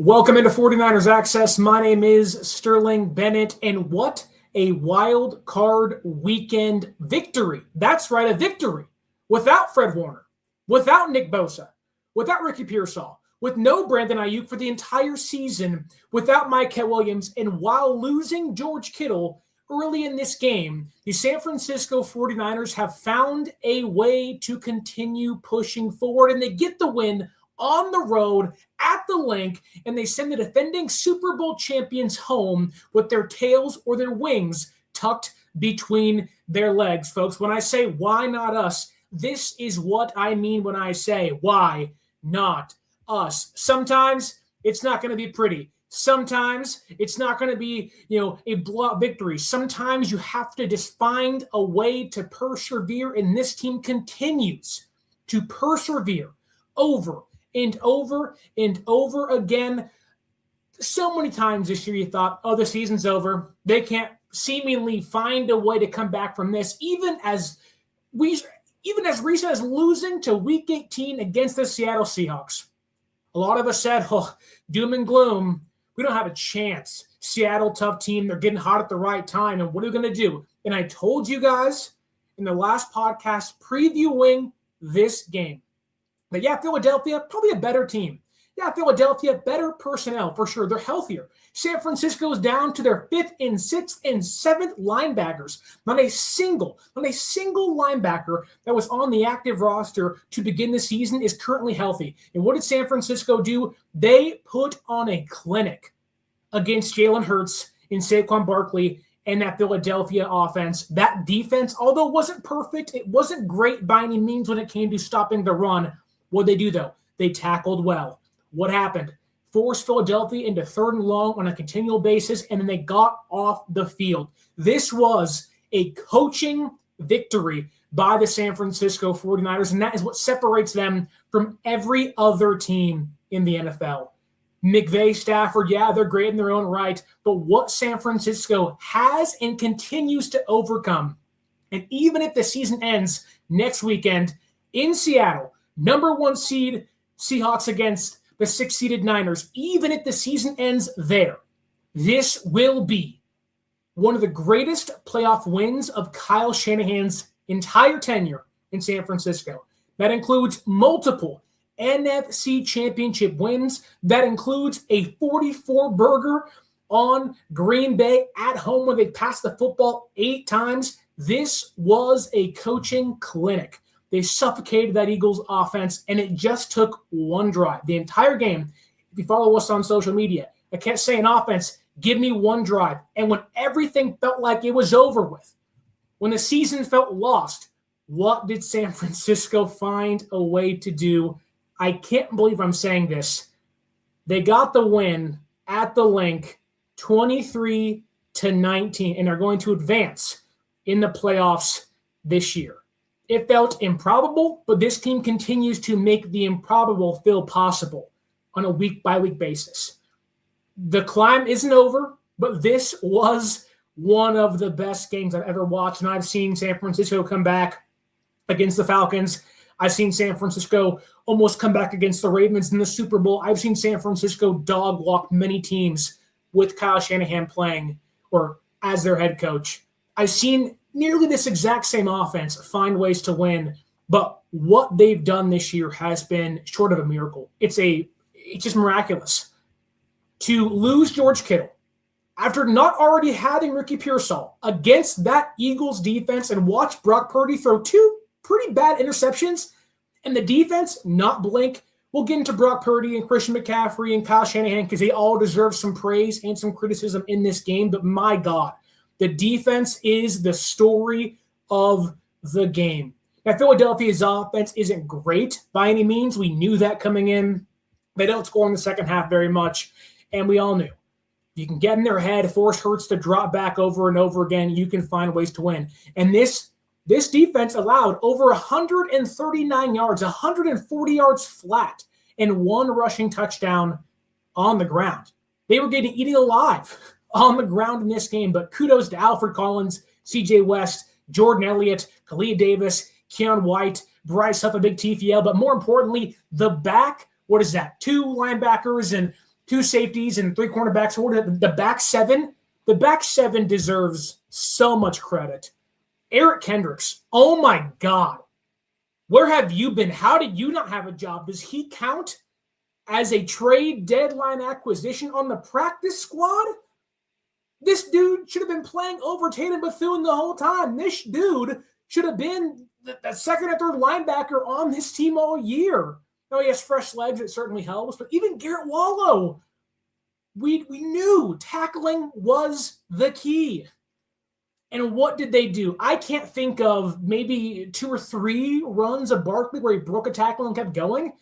Welcome into 49ers Access. My name is Sterling Bennett, and what a wild card weekend victory. That's right, a victory. Without Fred Warner, without Nick Bosa, without Ricky Pearsall, with no Brandon Ayuk for the entire season, without Mike Williams, and while losing George Kittle early in this game, the San Francisco 49ers have found a way to continue pushing forward, and they get the win on the road at the Link, and they send the defending Super Bowl champions home with their tails or their wings tucked between their legs. Folks, when I say why not us, this is what I mean when I say why not us. Sometimes it's not going to be pretty. Sometimes it's not going to be, a blowout victory. Sometimes you have to just find a way to persevere, and this team continues to persevere over and over and over again. So many times this year you thought, oh, the season's over. They can't seemingly find a way to come back from this, even as recent as losing to Week 18 against the Seattle Seahawks. A lot of us said, oh, doom and gloom. We don't have a chance. Seattle, tough team. They're getting hot at the right time. And what are we going to do? And I told you guys in the last podcast previewing this game that, Philadelphia, probably a better team. Philadelphia, better personnel for sure. They're healthier. San Francisco is down to their 5th and 6th and 7th linebackers. Not a single linebacker that was on the active roster to begin the season is currently healthy. And what did San Francisco do? They put on a clinic against Jalen Hurts and Saquon Barkley and that Philadelphia offense. That defense, although wasn't perfect, it wasn't great by any means when it came to stopping the run. What did they do, though? They tackled well. What happened? Forced Philadelphia into 3rd and long on a continual basis, and then they got off the field. This was a coaching victory by the San Francisco 49ers, and that is what separates them from every other team in the NFL. McVay, Stafford, they're great in their own right, but what San Francisco has and continues to overcome, and even if the season ends next weekend in Seattle, number 1 seed Seahawks against the 6-seeded Niners, even if the season ends there, this will be one of the greatest playoff wins of Kyle Shanahan's entire tenure in San Francisco. That includes multiple NFC championship wins. That includes a 44-burger on Green Bay at home when they passed the football 8 times. This was a coaching clinic. They suffocated that Eagles offense, and it just took one drive. The entire game, if you follow us on social media, I kept saying offense, give me one drive. And when everything felt like it was over with, when the season felt lost, what did San Francisco find a way to do? I can't believe I'm saying this. They got the win at the Link, 23-19, and are going to advance in the playoffs this year. It felt improbable, but this team continues to make the improbable feel possible on a week-by-week basis. The climb isn't over, but this was one of the best games I've ever watched, and I've seen San Francisco come back against the Falcons. I've seen San Francisco almost come back against the Ravens in the Super Bowl. I've seen San Francisco dog-walk many teams with Kyle Shanahan playing or as their head coach. I've seen nearly this exact same offense find ways to win, but what they've done this year has been short of a miracle. It's just miraculous. To lose George Kittle after not already having Ricky Pearsall against that Eagles defense and watch Brock Purdy throw 2 pretty bad interceptions and the defense not blink. We'll get into Brock Purdy and Christian McCaffrey and Kyle Shanahan because they all deserve some praise and some criticism in this game, but my God, the defense is the story of the game. Now, Philadelphia's offense isn't great by any means. We knew that coming in. They don't score in the second half very much, and we all knew. You can get in their head, force Hurts to drop back over and over again. You can find ways to win. And this defense allowed over 139 yards, 140 yards flat, and 1 rushing touchdown on the ground. They were getting eaten alive on the ground in this game, but kudos to Alfred Collins, C.J. West, Jordan Elliott, Khalid Davis, Keon White, Bryce Huff, a big TFL, but more importantly, the back, 2 linebackers and 2 safeties and 3 cornerbacks. The back seven. The back seven deserves so much credit. Eric Kendricks, oh my God. Where have you been? How did you not have a job? Does he count as a trade deadline acquisition on the practice squad? This dude should have been playing over Tatum Bethune the whole time. This dude should have been the second or third linebacker on this team all year. Now he has fresh legs, it certainly helps, but even Garrett Wallow, we knew tackling was the key. And what did they do? I can't think of maybe 2 or 3 runs of Barkley where he broke a tackle and kept going.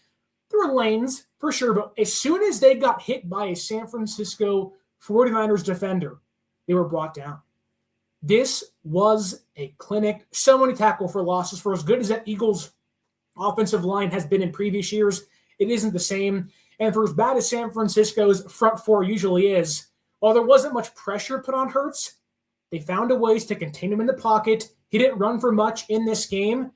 There were lanes, for sure, but as soon as they got hit by a San Francisco 49ers defender, they were brought down. This was a clinic. So many tackle for losses. For as good as that Eagles offensive line has been in previous years, it isn't the same. And for as bad as San Francisco's front four usually is, while there wasn't much pressure put on Hurts, they found a ways to contain him in the pocket. He didn't run for much in this game.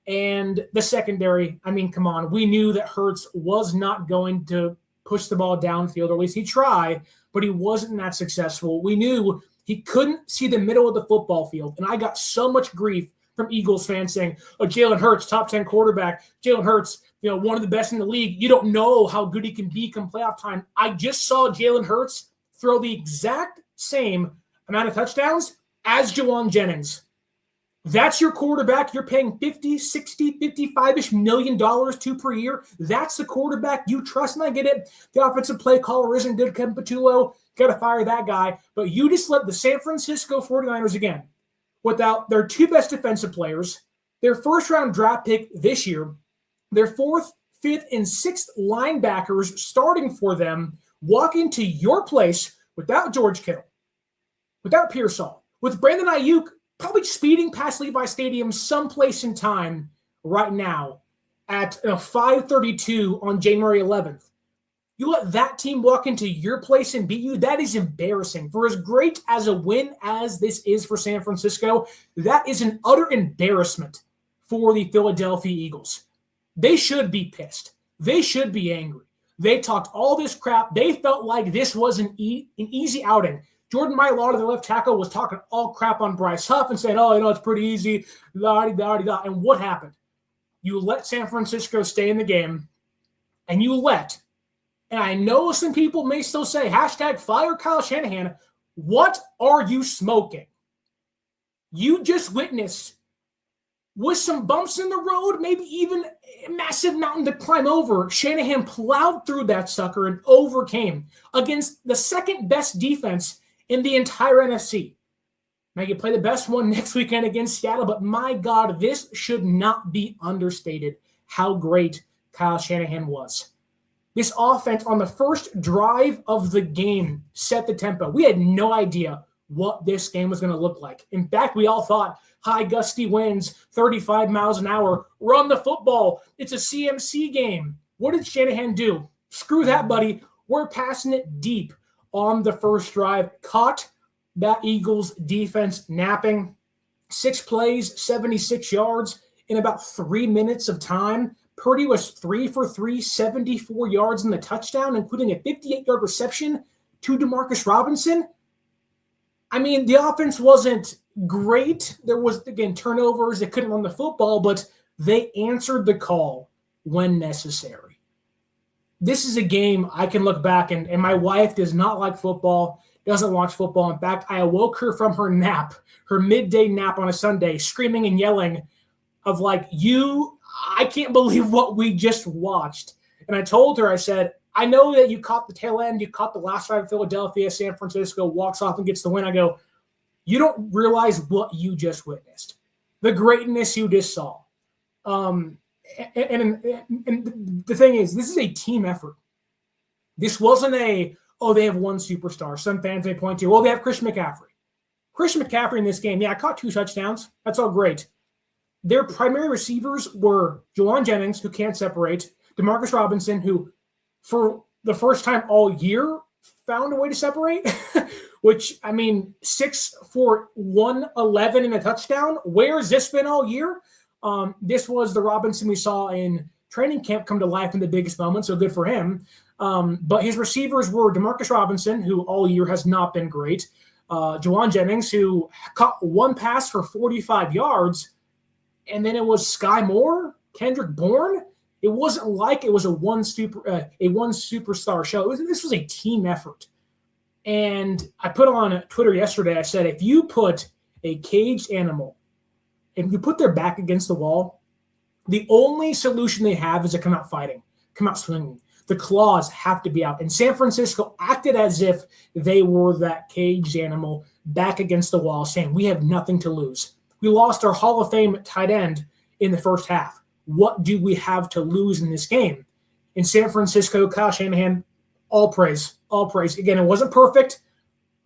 And the secondary, I mean, come on. We knew that Hurts was not going to push the ball downfield, or at least he tried, but he wasn't that successful. We knew he couldn't see the middle of the football field. And I got so much grief from Eagles fans saying, oh, Jalen Hurts, top 10 quarterback. Jalen Hurts, one of the best in the league. You don't know how good he can be come playoff time. I just saw Jalen Hurts throw the exact same amount of touchdowns as Jawan Jennings. That's your quarterback you're paying $50, $60, $55-ish million to per year. That's the quarterback you trust, and I get it. The offensive play caller isn't good, Kevin Patullo. Got to fire that guy. But you just let the San Francisco 49ers, again, without their 2 best defensive players, their first-round draft pick this year, their 4th, 5th, and 6th linebackers starting for them, walk into your place without George Kittle, without Pearsall, with Brandon Ayuk probably speeding past Levi Stadium someplace in time right now at 5:32 on January 11th. You let that team walk into your place and beat you? That is embarrassing. For as great as a win as this is for San Francisco, that is an utter embarrassment for the Philadelphia Eagles. They should be pissed. They should be angry. They talked all this crap. They felt like this was an easy outing. Jordan Mailata, the left tackle, was talking all crap on Bryce Huff and saying, oh, it's pretty easy, la-di-da-di-da. And what happened? You let San Francisco stay in the game, and and I know some people may still say, hashtag fire Kyle Shanahan. What are you smoking? You just witnessed, with some bumps in the road, maybe even a massive mountain to climb over, Shanahan plowed through that sucker and overcame against the second best defense in the entire NFC. Now, you play the best one next weekend against Seattle, but my God, this should not be understated how great Kyle Shanahan was. This offense on the first drive of the game set the tempo. We had no idea what this game was going to look like. In fact, we all thought high gusty winds, 35 miles an hour, run the football. It's a CMC game. What did Shanahan do? Screw that, buddy. We're passing it deep on the first drive. Caught that Eagles defense napping. 6 plays, 76 yards in about 3 minutes of time. Purdy was 3 for 3, 74 yards in the touchdown, including a 58-yard reception to Demarcus Robinson. I mean, the offense wasn't great. There was, again, turnovers. They couldn't run the football, but they answered the call when necessary. This is a game I can look back, and my wife does not like football, doesn't watch football. In fact, I awoke her from her nap, her midday nap on a Sunday, screaming and yelling of like, I can't believe what we just watched. And I told her, I said, I know that you caught the tail end. You caught the last drive of Philadelphia. San Francisco walks off and gets the win. I go, you don't realize what you just witnessed, the greatness you just saw. And the thing is, this is a team effort. This wasn't they have one superstar. Some fans may point to, they have Christian McCaffrey. Christian McCaffrey in this game, I caught 2 touchdowns. That's all great. Their primary receivers were Jawan Jennings, who can't separate, Demarcus Robinson, who for the first time all year found a way to separate, which, 6 for 111 in a touchdown. Where has this been all year? This was the Robinson we saw in training camp come to life in the biggest moment, so good for him. But his receivers were Demarcus Robinson, who all year has not been great, Juwan Jennings, who caught one pass for 45 yards, and then it was Sky Moore, Kendrick Bourne. It wasn't like it was a one superstar show. This was a team effort. And I put on Twitter yesterday, I said, if you put a caged animal, if you put their back against the wall, the only solution they have is to come out fighting, come out swinging. The claws have to be out. And San Francisco acted as if they were that caged animal back against the wall, saying, we have nothing to lose. We lost our Hall of Fame tight end in the first half. What do we have to lose in this game? In San Francisco, Kyle Shanahan, all praise, all praise. Again, it wasn't perfect.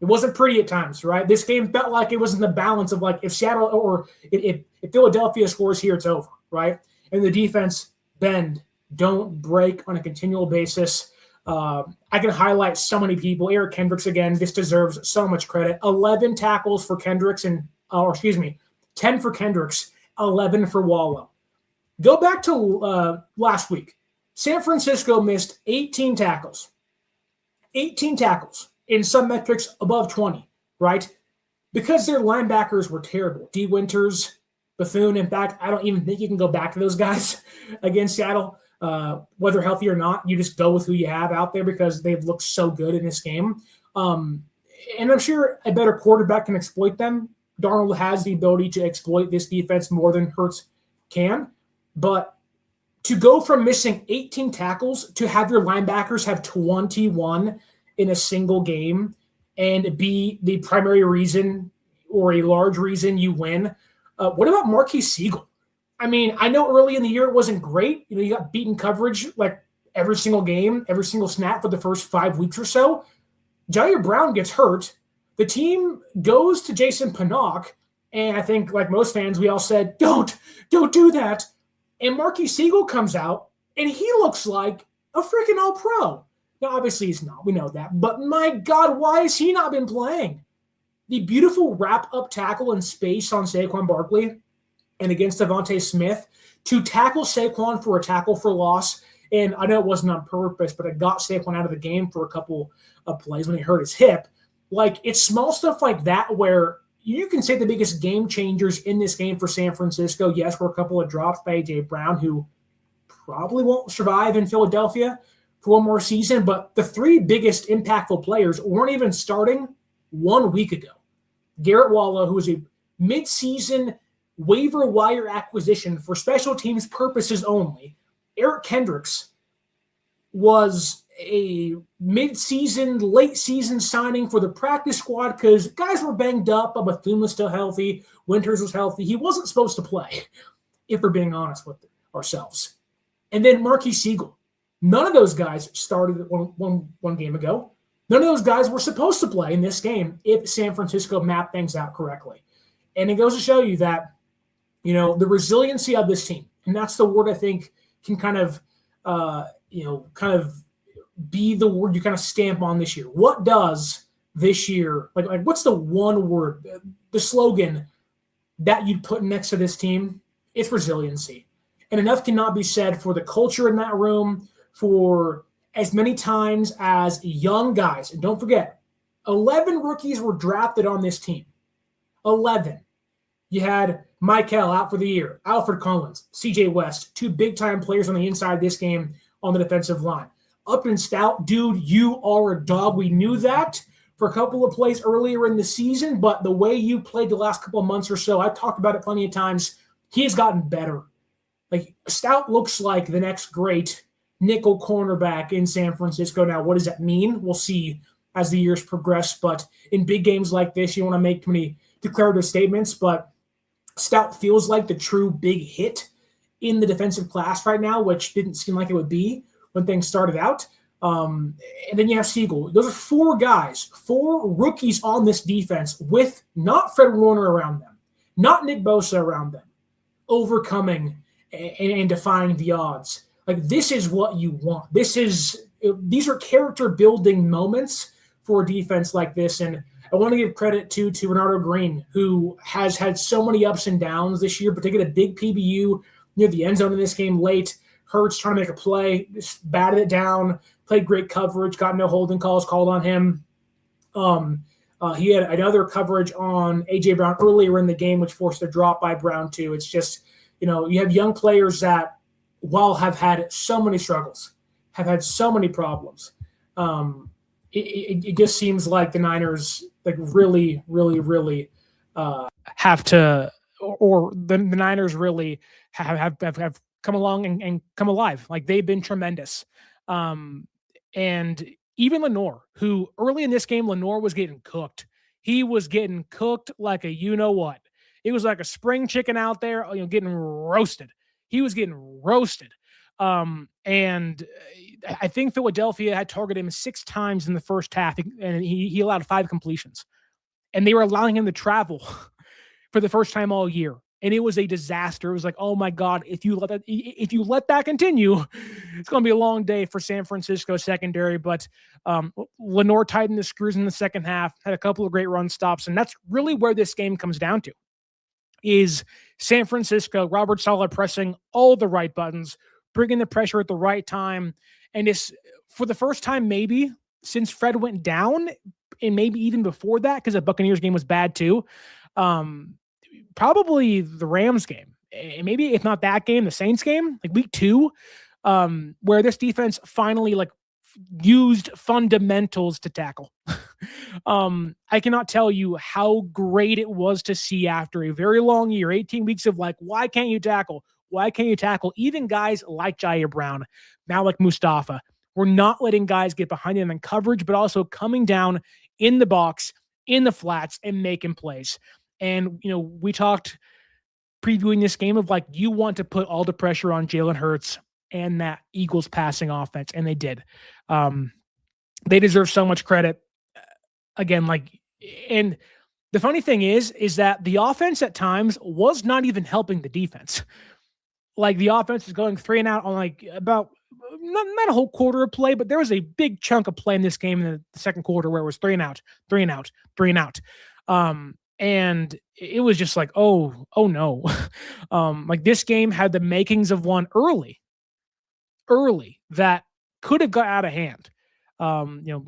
It wasn't pretty at times, right? This game felt like it was in the balance of like if Seattle or if Philadelphia scores here, it's over, right? And the defense, bend, don't break on a continual basis. I can highlight so many people. Eric Kendricks, again, this deserves so much credit. 11 tackles for Kendricks 10 for Kendricks, 11 for Wallow. Go back to last week. San Francisco missed 18 tackles. 18 tackles in some metrics above 20, right? Because their linebackers were terrible. D. Winters, Bethune. In fact, I don't even think you can go back to those guys against Seattle. Whether healthy or not, you just go with who you have out there because they've looked so good in this game. And I'm sure a better quarterback can exploit them. Darnold has the ability to exploit this defense more than Hurts can. But to go from missing 18 tackles to have your linebackers have 21 in a single game and be the primary reason or a large reason you win. What about Marquise Siegel? I mean, I know early in the year it wasn't great. You got beaten coverage like every single game, every single snap for the first 5 weeks or so. Jair Brown gets hurt. The team goes to Jason Pinnock, and I think like most fans, we all said, don't do that. And Marquise Siegel comes out, and he looks like a freaking all-pro. Now, obviously he's not. We know that. But my God, why has he not been playing? The beautiful wrap-up tackle in space on Saquon Barkley and against Devontae Smith to tackle Saquon for a tackle for loss. And I know it wasn't on purpose, but it got Saquon out of the game for a couple of plays when he hurt his hip. Like, it's small stuff like that where you can say the biggest game changers in this game for San Francisco, yes, were a couple of drops by A.J. Brown, who probably won't survive in Philadelphia for one more season. But the 3 biggest impactful players weren't even starting 1 week ago. Garrett Wallow, who was a midseason waiver wire acquisition for special teams purposes only. Eric Kendricks was a mid-season, late-season signing for the practice squad because guys were banged up, but Bethune was still healthy. Winters was healthy. He wasn't supposed to play, if we're being honest with ourselves. And then Marquise Siegel. None of those guys started one game ago. None of those guys were supposed to play in this game if San Francisco mapped things out correctly. And it goes to show you that, the resiliency of this team, and that's the word I think can kind of be the word you kind of stamp on this year. What does this year, like what's the one word, the slogan that you'd put next to this team? It's resiliency. And enough cannot be said for the culture in that room, for as many times as young guys. And don't forget, 11 rookies were drafted on this team. 11. You had Michael out for the year, Alfred Collins, CJ West, 2 big-time players on the inside of this game on the defensive line. Upton Stout, dude, you are a dog. We knew that for a couple of plays earlier in the season, but the way you played the last couple of months or so, I've talked about it plenty of times, he has gotten better. Like, Stout looks like the next great nickel cornerback in San Francisco. Now, what does that mean? We'll see as the years progress, but in big games like this, you want to make too many declarative statements, but Stout feels like the true big hit in the defensive class right now, which didn't seem like it would be when things started out. And then you have Siegel. Those are 4 guys, 4 rookies on this defense with not Fred Warner around them, not Nick Bosa around them, overcoming and defying the odds. Like, this is what you want. These are character-building moments for a defense like this, and I want to give credit to Renardo Green, who has had so many ups and downs this year, but to get a big PBU near the end zone in this game late Hurts trying to make a play, just batted it down, played great coverage, got no holding calls called on him. He had another coverage on A.J. Brown earlier in the game, which forced a drop by Brown too. It's just, you have young players that, while have had so many struggles, have had so many problems, it just seems like the Niners really, really, really have to, or the Niners really have come along and come alive. Like, they've been tremendous. And even Lenore, who early in this game, Lenore was getting cooked. He was getting cooked like a you-know-what. It was like a spring chicken out there, getting roasted. He was getting roasted. And I think Philadelphia had targeted him 6 times in the first half, and he allowed 5 completions. And they were allowing him to travel for the first time all year. And it was a disaster. It was like, oh my God, if you let that continue, it's going to be a long day for San Francisco secondary. But Lenore tightened the screws in the second half, had a couple of great run stops. And that's really where this game comes down to, is San Francisco, Robert Saleh pressing all the right buttons, bringing the pressure at the right time. And it's for the first time maybe since Fred went down, and maybe even before that, because the Buccaneers game was bad too. Probably the Rams game, and maybe if not that game, the Saints game, like week 2, where this defense finally used fundamentals to tackle. I cannot tell you how great it was to see after a very long year, 18 weeks of why can't you tackle? Why can't you tackle? Even guys like Jair Brown, Malik Mustafa, we're not letting guys get behind them in coverage, but also coming down in the box, in the flats, and making plays. And, we talked previewing this game of you want to put all the pressure on Jalen Hurts and that Eagles passing offense. And they did. They deserve so much credit. Again, and the funny thing is that the offense at times was not even helping the defense. The offense is going 3 and out on about not a whole quarter of play, but there was a big chunk of play in this game in the second quarter where it was 3 and out, 3 and out, 3 and out. And it was just oh no. This game had the makings of one early that could have got out of hand.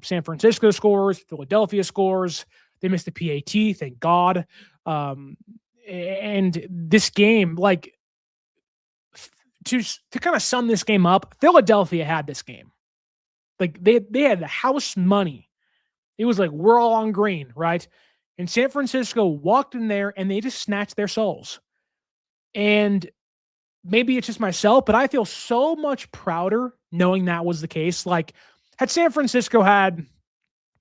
San Francisco scores, Philadelphia scores, they missed the PAT, thank God. And this game, to kind of sum this game up, Philadelphia had this game. They had the house money. It was we're all on green, right? And San Francisco walked in there and they just snatched their souls. And maybe it's just myself, but I feel so much prouder knowing that was the case. Had San Francisco had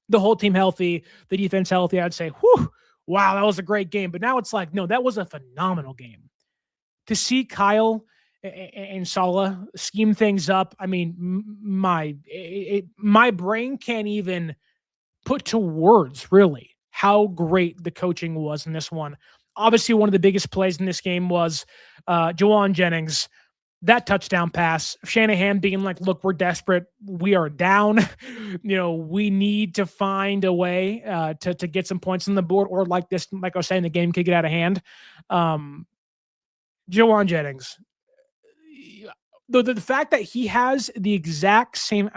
the whole team healthy, the defense healthy, I'd say, whew, wow, that was a great game. But now it's no, that was a phenomenal game. To see Kyle and Saleh scheme things up, I mean, my brain can't even put to words, really, how great the coaching was in this one. Obviously, one of the biggest plays in this game was Juwan Jennings, that touchdown pass. Shanahan being look, we're desperate. We are down. We need to find a way to get some points on the board, or like I was saying, the game could get out of hand. Juwan Jennings, the fact that he has the exact same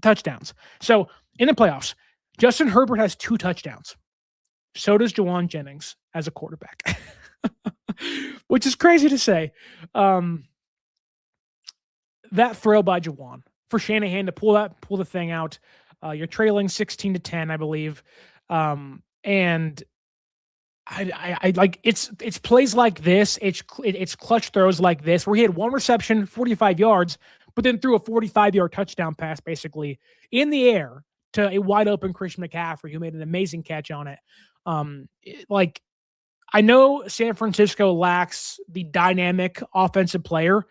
touchdowns. So in the playoffs, Justin Herbert has 2 touchdowns. So does Juwan Jennings as a quarterback, which is crazy to say. That throw by Juwan for Shanahan to pull the thing out. You're trailing 16-10, I believe. And I it's plays like this. It's clutch throws like this where he had 1 reception, 45 yards, but then threw a 45-yard touchdown pass basically in the air to a wide open Christian McCaffrey, who made an amazing catch on it. I know San Francisco lacks the dynamic offensive player,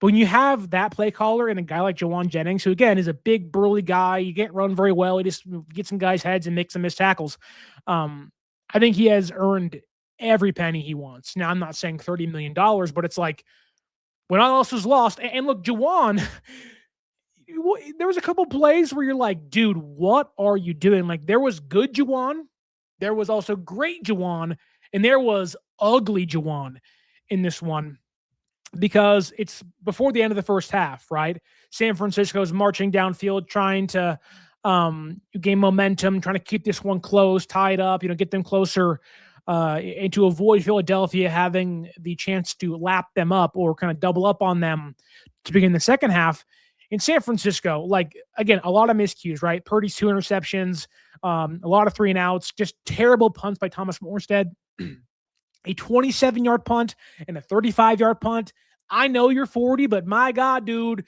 but when you have that play caller and a guy like Juwan Jennings, who again is a big burly guy, you can't run very well. He just gets in guys' heads and makes some missed tackles. I think he has earned every penny he wants. Now, I'm not saying $30 million, but it's when all else was lost. And look, Juwan, there was a couple plays where you're dude, what are you doing? There was good Juwan. There was also great Juwan. And there was ugly Juwan in this one. because it's before the end of the first half, right? San Francisco's marching downfield, trying to gain momentum, trying to keep this one close, tied up, get them closer, and to avoid Philadelphia having the chance to lap them up or kind of double up on them to begin the second half. In San Francisco, again, a lot of miscues, right? Purdy's 2 interceptions, a lot of 3 and outs, just terrible punts by Thomas Morstead. A 27-yard punt and a 35-yard punt. I know you're 40, but my God, dude,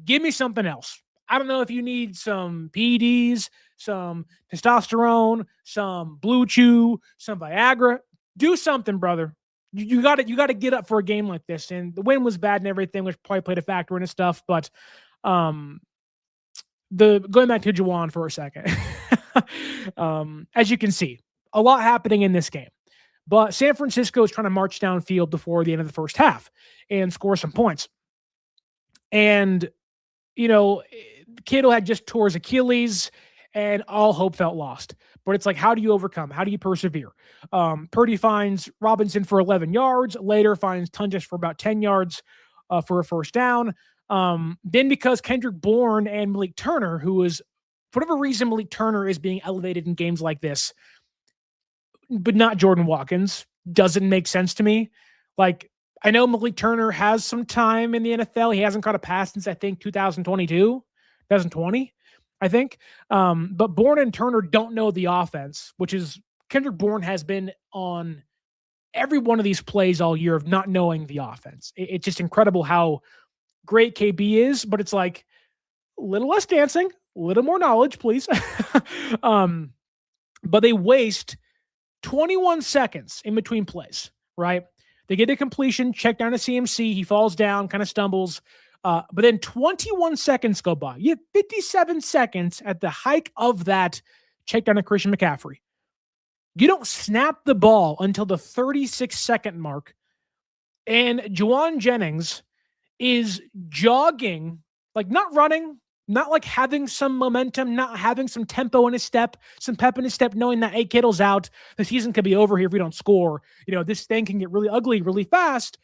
give me something else. I don't know if you need some PEDs, some testosterone, some Blue Chew, some Viagra. Do something, brother. You got to get up for a game like this. And the win was bad and everything, which probably played a factor in his stuff. But going back to Juwan for a second, as you can see, a lot happening in this game. But San Francisco is trying to march downfield before the end of the first half and score some points. And, Kittle had just tore his Achilles and all hope felt lost. But it's like, how do you overcome? How do you persevere? Purdy finds Robinson for 11 yards, later finds Tunjas for about 10 yards for a first down. Then because Kendrick Bourne and Malik Turner, who is, for whatever reason, Malik Turner is being elevated in games like this, but not Jordan Watkins, doesn't make sense to me. I know Malik Turner has some time in the NFL. He hasn't caught a pass since, I think, 2020, I think. But Bourne and Turner don't know the offense, which is Kendrick Bourne has been on every one of these plays all year of not knowing the offense. It's just incredible how great KB is, but it's like a little less dancing, a little more knowledge, please. But they waste 21 seconds in between plays, right? They get a completion, check down to CMC. He falls down, kind of stumbles. But then 21 seconds go by. You have 57 seconds at the hike of that check down to Christian McCaffrey. You don't snap the ball until the 36-second mark. And Juwan Jennings is jogging, not running, not having some momentum, not having some tempo in his step, some pep in his step, knowing that, hey, Kittle's out. The season could be over here if we don't score. This thing can get really ugly really fast.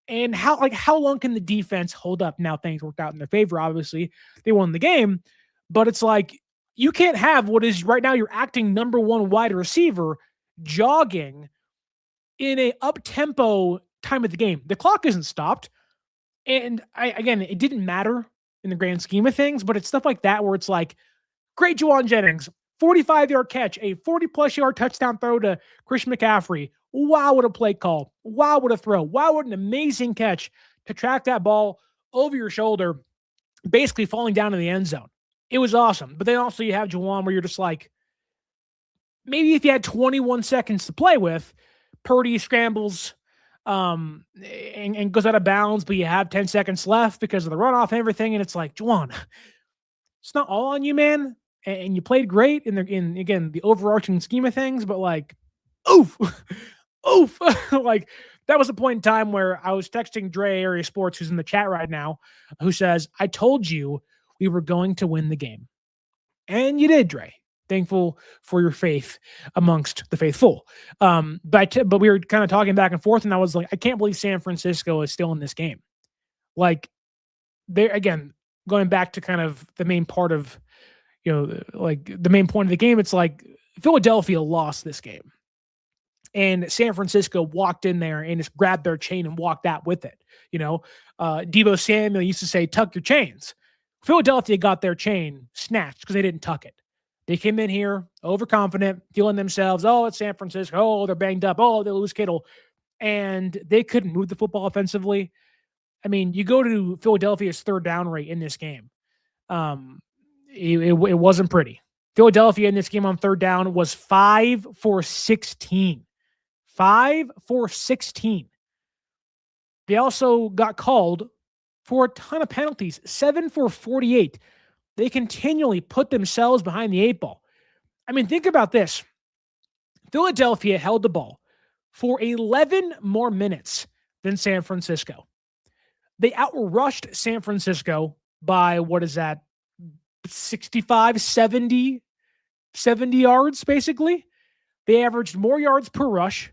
And how long can the defense hold up? Now things worked out in their favor. Obviously, they won the game. But it's like, you can't have what is right now your acting number 1 wide receiver jogging in a up-tempo time of the game. The clock isn't stopped. And again, it didn't matter in the grand scheme of things, but it's stuff like that where it's like, great Juwan Jennings, 45-yard catch, a 40-plus yard touchdown throw to Christian McCaffrey. Wow, what a play call. Wow, what a throw. Wow, what an amazing catch to track that ball over your shoulder, basically falling down in the end zone. It was awesome. But then also you have Juwan where you're just like, maybe if you had 21 seconds to play with, Purdy scrambles, and goes out of bounds, but you have 10 seconds left because of the runoff and everything. And it's like, Juwan, it's not all on you, man. And you played great in again, the overarching scheme of things, but oof. That was a point in time where I was texting Dre Area Sports, who's in the chat right now, who says, I told you we were going to win the game. And you did, Dre. Thankful for your faith amongst the faithful. But we were kind of talking back and forth, and I was like, I can't believe San Francisco is still in this game. They're, again, going back to kind of the main part of, the main point of the game, it's like Philadelphia lost this game. And San Francisco walked in there and just grabbed their chain and walked out with it. Deebo Samuel used to say, tuck your chains. Philadelphia got their chain snatched because they didn't tuck it. They came in here overconfident, feeling themselves, oh, it's San Francisco. Oh, they're banged up. Oh, they lose Kittle. And they couldn't move the football offensively. I mean, you go to Philadelphia's third down rate in this game. It wasn't pretty. Philadelphia in this game on third down was 5 for 16. 5 for 16. They also got called for a ton of penalties, 7 for 48. They continually put themselves behind the 8 ball. I mean, think about this. Philadelphia held the ball for 11 more minutes than San Francisco. They outrushed San Francisco by, 65, 70 yards, basically. They averaged more yards per rush.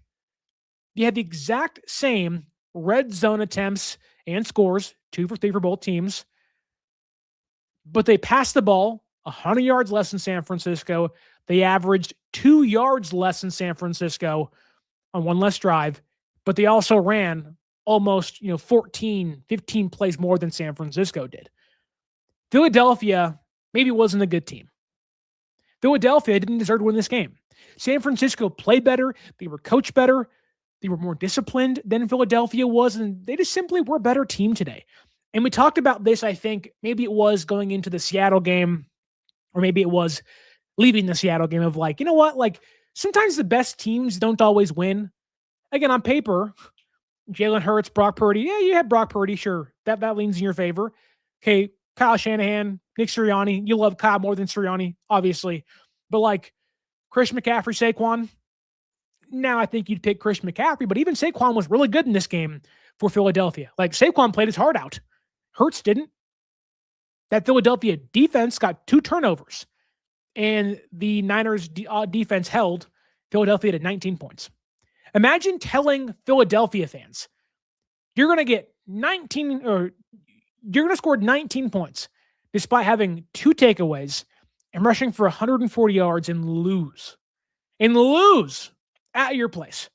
They had the exact same red zone attempts and scores, 2 for 3 for both teams. But they passed the ball 100 yards less than San Francisco. They averaged 2 yards less than San Francisco on one less drive, but they also ran almost 14, 15 plays more than San Francisco did. Philadelphia maybe wasn't a good team. Philadelphia didn't deserve to win this game. San Francisco played better. They were coached better. They were more disciplined than Philadelphia was, and they just simply were a better team today. And we talked about this, I think, maybe it was going into the Seattle game, or maybe it was leaving the Seattle game of like, you know what? Like, sometimes the best teams don't always win. Again, on paper, Jalen Hurts, Brock Purdy. Yeah, you had Brock Purdy, sure. That leans in your favor. Okay, Kyle Shanahan, Nick Sirianni. You love Kyle more than Sirianni, obviously. But like Christian McCaffrey, Saquon. Now I think you'd pick Christian McCaffrey, but even Saquon was really good in this game for Philadelphia. Like Saquon played his heart out. Hurts didn't. That Philadelphia defense got 2 turnovers, and the Niners defense held Philadelphia to 19 points. Imagine telling Philadelphia fans, you're going to get 19, or you're going to score 19 points despite having 2 takeaways and rushing for 140 yards and lose at your place.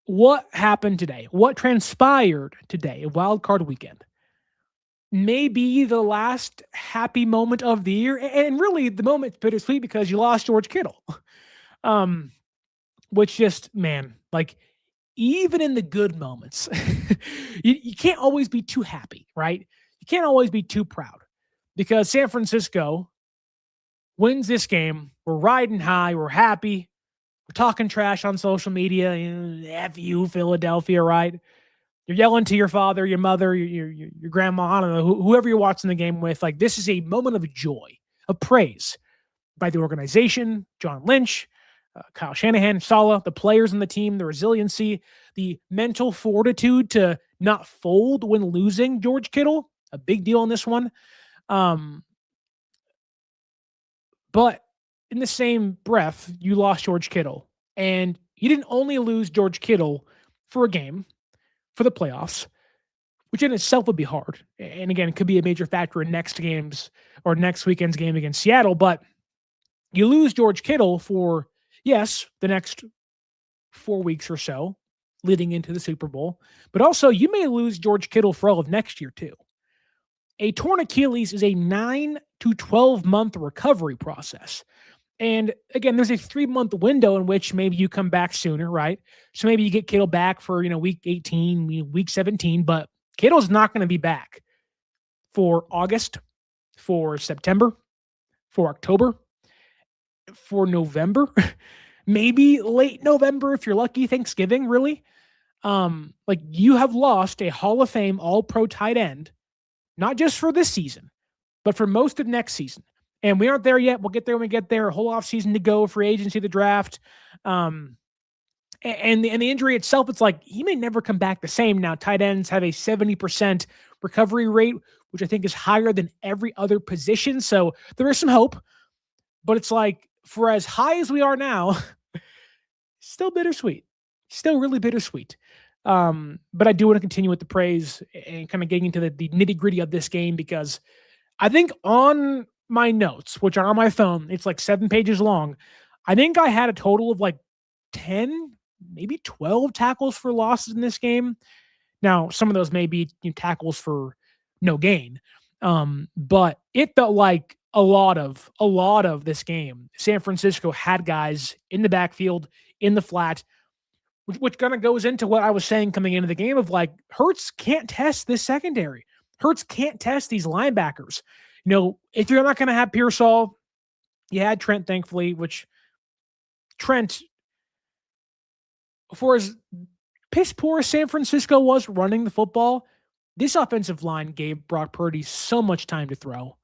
What happened today? What transpired today, a wild card weekend? Maybe the last happy moment of the year, and really the moment's bittersweet because you lost George Kittle. Which just, man, like even in the good moments, you can't always be too happy, right? You can't always be too proud because San Francisco wins this game. We're riding high. We're happy. We're talking trash on social media. F you, Philadelphia, right? You're yelling to your father, your mother, your grandma, I don't know, whoever you're watching the game with. Like, this is a moment of joy, of praise by the organization, John Lynch, Kyle Shanahan, Saleh, the players on the team, the resiliency, the mental fortitude to not fold when losing George Kittle. A big deal in this one. But in the same breath, you lost George Kittle. And you didn't only lose George Kittle for a game, for the playoffs, which in itself would be hard. And again, it could be a major factor in next games or next weekend's game against Seattle. But you lose George Kittle for, yes, the next 4 weeks or so leading into the Super Bowl. But also, you may lose George Kittle for all of next year, too. A torn Achilles is a 9 to 12-month recovery process. And again, there's a 3-month window in which maybe you come back sooner, right? So maybe you get Kittle back for, week 18, week 17, but Kittle's not going to be back for August, for September, for October, for November, maybe late November if you're lucky, Thanksgiving, really. Like, you have lost a Hall of Fame All-Pro tight end, not just for this season, but for most of next season. And we aren't there yet. We'll get there when we get there. A whole offseason to go, free agency, the draft. And the injury itself, it's like he may never come back the same. Now, tight ends have a 70% recovery rate, which I think is higher than every other position. So there is some hope. But it's like, for as high as we are now, still bittersweet. Still really bittersweet. But I do want to continue with the praise and kind of getting into the nitty-gritty of this game, because I think on my notes, which are on my phone, it's like 7 pages long. I think I had a total of like 10, maybe 12 tackles for losses in this game. Now, some of those may be tackles for no gain. But it felt like a lot of this game, San Francisco had guys in the backfield, in the flat, which kind of goes into what I was saying coming into the game of like, Hurts can't test this secondary. Hurts can't test these linebackers. If you're not going to have Pearsall, you had Trent, thankfully, which Trent, for as piss poor as San Francisco was running the football, this offensive line gave Brock Purdy so much time to throw.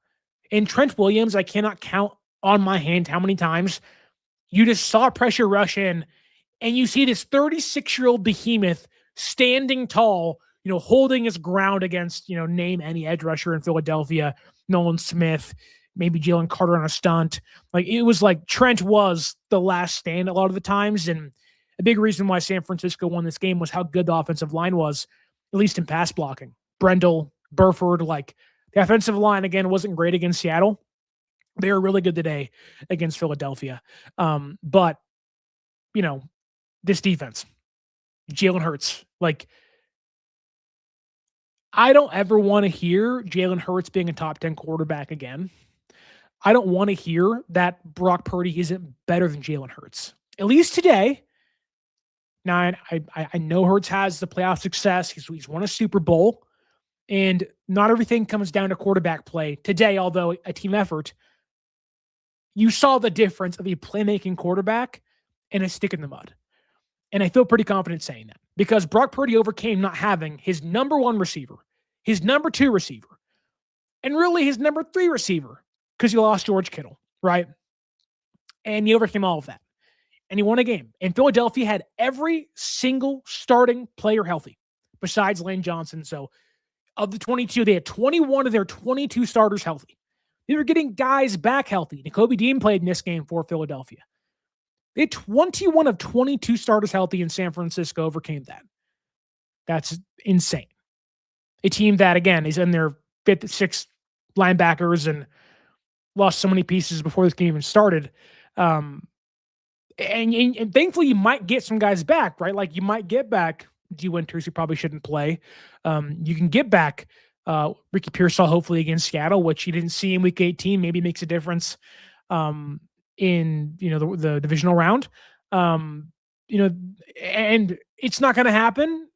And Trent Williams, I cannot count on my hand how many times you just saw pressure rush in, and you see this 36-year-old behemoth standing tall, holding his ground against, name any edge rusher in Philadelphia, Nolan Smith, maybe Jalen Carter on a stunt. Like, it was like Trent was the last stand a lot of the times. And a big reason why San Francisco won this game was how good the offensive line was, at least in pass blocking. Brendel, Burford, like the offensive line, again, wasn't great against Seattle. They were really good today against Philadelphia. But, this defense, Jalen Hurts, like, I don't ever want to hear Jalen Hurts being a top 10 quarterback again. I don't want to hear that Brock Purdy isn't better than Jalen Hurts, at least today. Now, I know Hurts has the playoff success. He's won a Super Bowl, and not everything comes down to quarterback play today, although a team effort. You saw the difference of a playmaking quarterback and a stick in the mud. And I feel pretty confident saying that because Brock Purdy overcame not having his number one receiver, his number two receiver, and really his number three receiver because he lost George Kittle, right? And he overcame all of that. And he won a game. And Philadelphia had every single starting player healthy besides Lane Johnson. So of the 22, they had 21 of their 22 starters healthy. They were getting guys back healthy. Nakobe Dean played in this game for Philadelphia. They had 21 of 22 starters healthy, and San Francisco overcame that. That's insane. A team that, again, is in their fifth, sixth linebackers and lost so many pieces before this game even started. And thankfully, you might get some guys back, right? Like you might get back G. Winters, who probably shouldn't play. You can get back Ricky Pearsall, hopefully against Seattle, which you didn't see in Week 18. Maybe makes a difference in the divisional round. And it's not going to happen.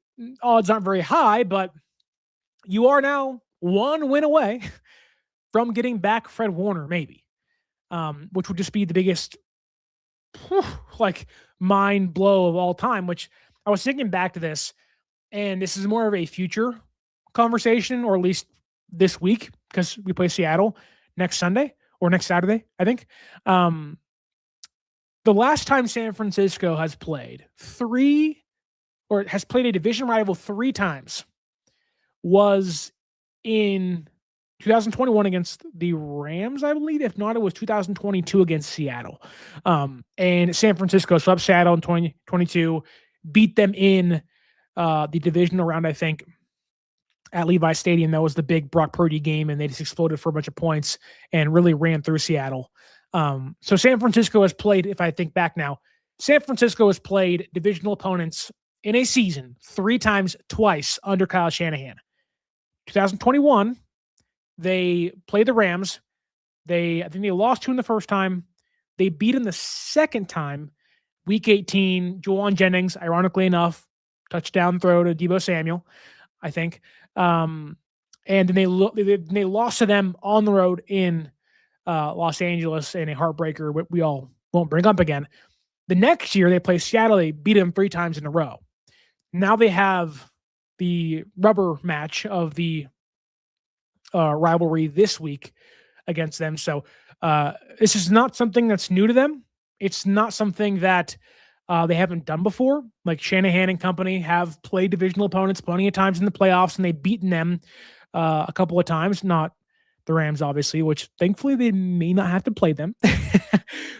Odds aren't very high, but you are now one win away from getting back Fred Warner, maybe, which would just be the biggest mind blow of all time, which I was thinking back to this, and this is more of a future conversation, or at least this week, because we play Seattle next Sunday or next Saturday, I think. The last time San Francisco has played a division rival three times was in 2021 against the Rams, I believe. If not, it was 2022 against Seattle. And San Francisco swept Seattle in 2022, beat them in the divisional round, I think, at Levi Stadium. That was the big Brock Purdy game, and they just exploded for a bunch of points and really ran through Seattle. So San Francisco has played, if I think back now, San Francisco has played divisional opponents in a season twice under Kyle Shanahan. 2021, they played the Rams. I think they lost 2 in the first time. They beat them the second time. Week 18, Juwan Jennings, ironically enough, touchdown throw to Deebo Samuel, I think. And then they lost to them on the road in Los Angeles in a heartbreaker we all won't bring up again. The next year they play Seattle. They beat them 3 times in a row. Now they have the rubber match of the rivalry this week against them. So this is not something that's new to them. It's not something that they haven't done before. Like Shanahan and company have played divisional opponents plenty of times in the playoffs, and they've beaten them a couple of times. Not the Rams, obviously, which thankfully they may not have to play them.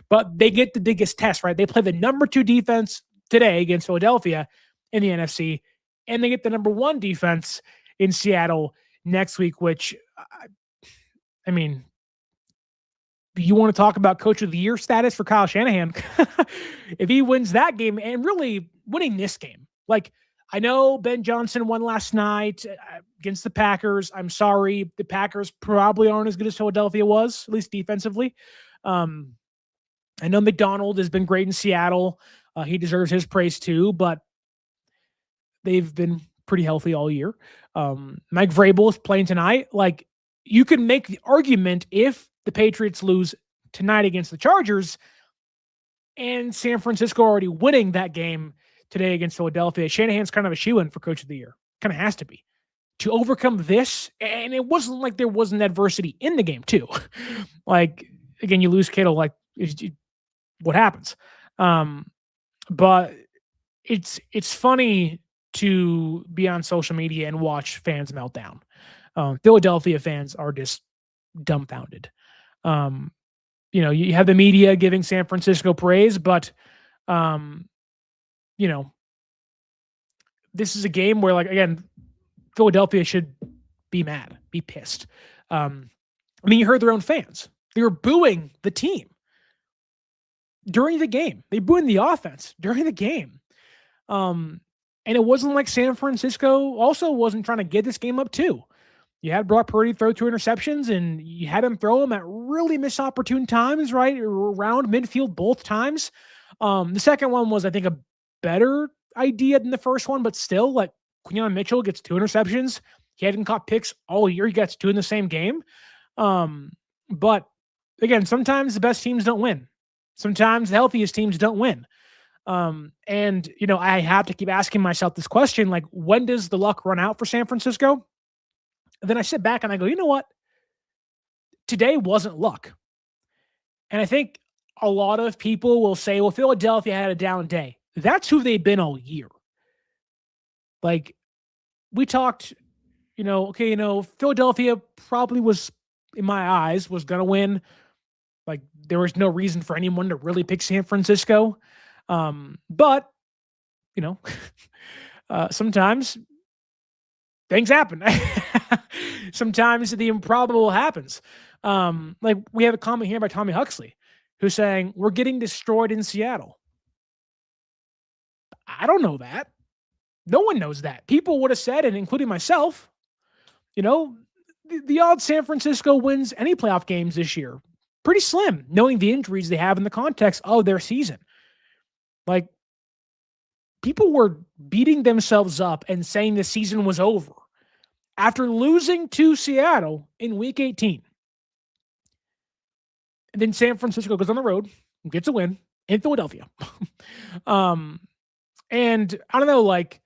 But they get the biggest test, right? They play the number 2 defense today against Philadelphia in the NFC, and they get the number 1 defense in Seattle next week, which, I mean, you want to talk about coach of the year status for Kyle Shanahan. If he wins that game, and really winning this game, like, I know Ben Johnson won last night against the Packers. I'm sorry. The Packers probably aren't as good as Philadelphia was, at least defensively. I know McDonald has been great in Seattle. He deserves his praise too, but they've been pretty healthy all year. Mike Vrabel is playing tonight. Like, you can make the argument if the Patriots lose tonight against the Chargers and San Francisco already winning that game today against Philadelphia, Shanahan's kind of a shoo-in for coach of the year. Kind of has to be. To overcome this, and it wasn't like there wasn't adversity in the game too. Like, again, you lose Kittle, like, what happens? But it's funny to be on social media and watch fans melt down. Philadelphia fans are just dumbfounded. You have the media giving San Francisco praise, but this is a game where, like, again, Philadelphia should be mad, be pissed. You heard their own fans. They were booing the team during the game. They booing the offense during the game. And it wasn't like San Francisco also wasn't trying to get this game up too. You had Brock Purdy throw 2 interceptions, and you had him throw them at really misopportune times, right? Around midfield both times. The second one was, I think, a better idea than the first one, but still, like, Quinyon Mitchell gets 2 interceptions. He hadn't caught picks all year. He gets 2 in the same game. But again, sometimes the best teams don't win. Sometimes the healthiest teams don't win. I have to keep asking myself this question, like, when does the luck run out for San Francisco? And then I sit back and I go, you know what? Today wasn't luck. And I think a lot of people will say, well, Philadelphia had a down day. That's who they've been all year. Like, we talked, Philadelphia probably was, in my eyes, was going to win. Like, there was no reason for anyone to really pick San Francisco. But sometimes things happen. Sometimes the improbable happens. Like, we have a comment here by Tommy Huxley, who's saying, we're getting destroyed in Seattle. I don't know that. No one knows that. People would have said, and including myself, the odds San Francisco wins any playoff games this year, pretty slim, knowing the injuries they have in the context of their season. Like, people were beating themselves up and saying the season was over after losing to Seattle in Week 18. And then San Francisco goes on the road and gets a win in Philadelphia. And I don't know, like,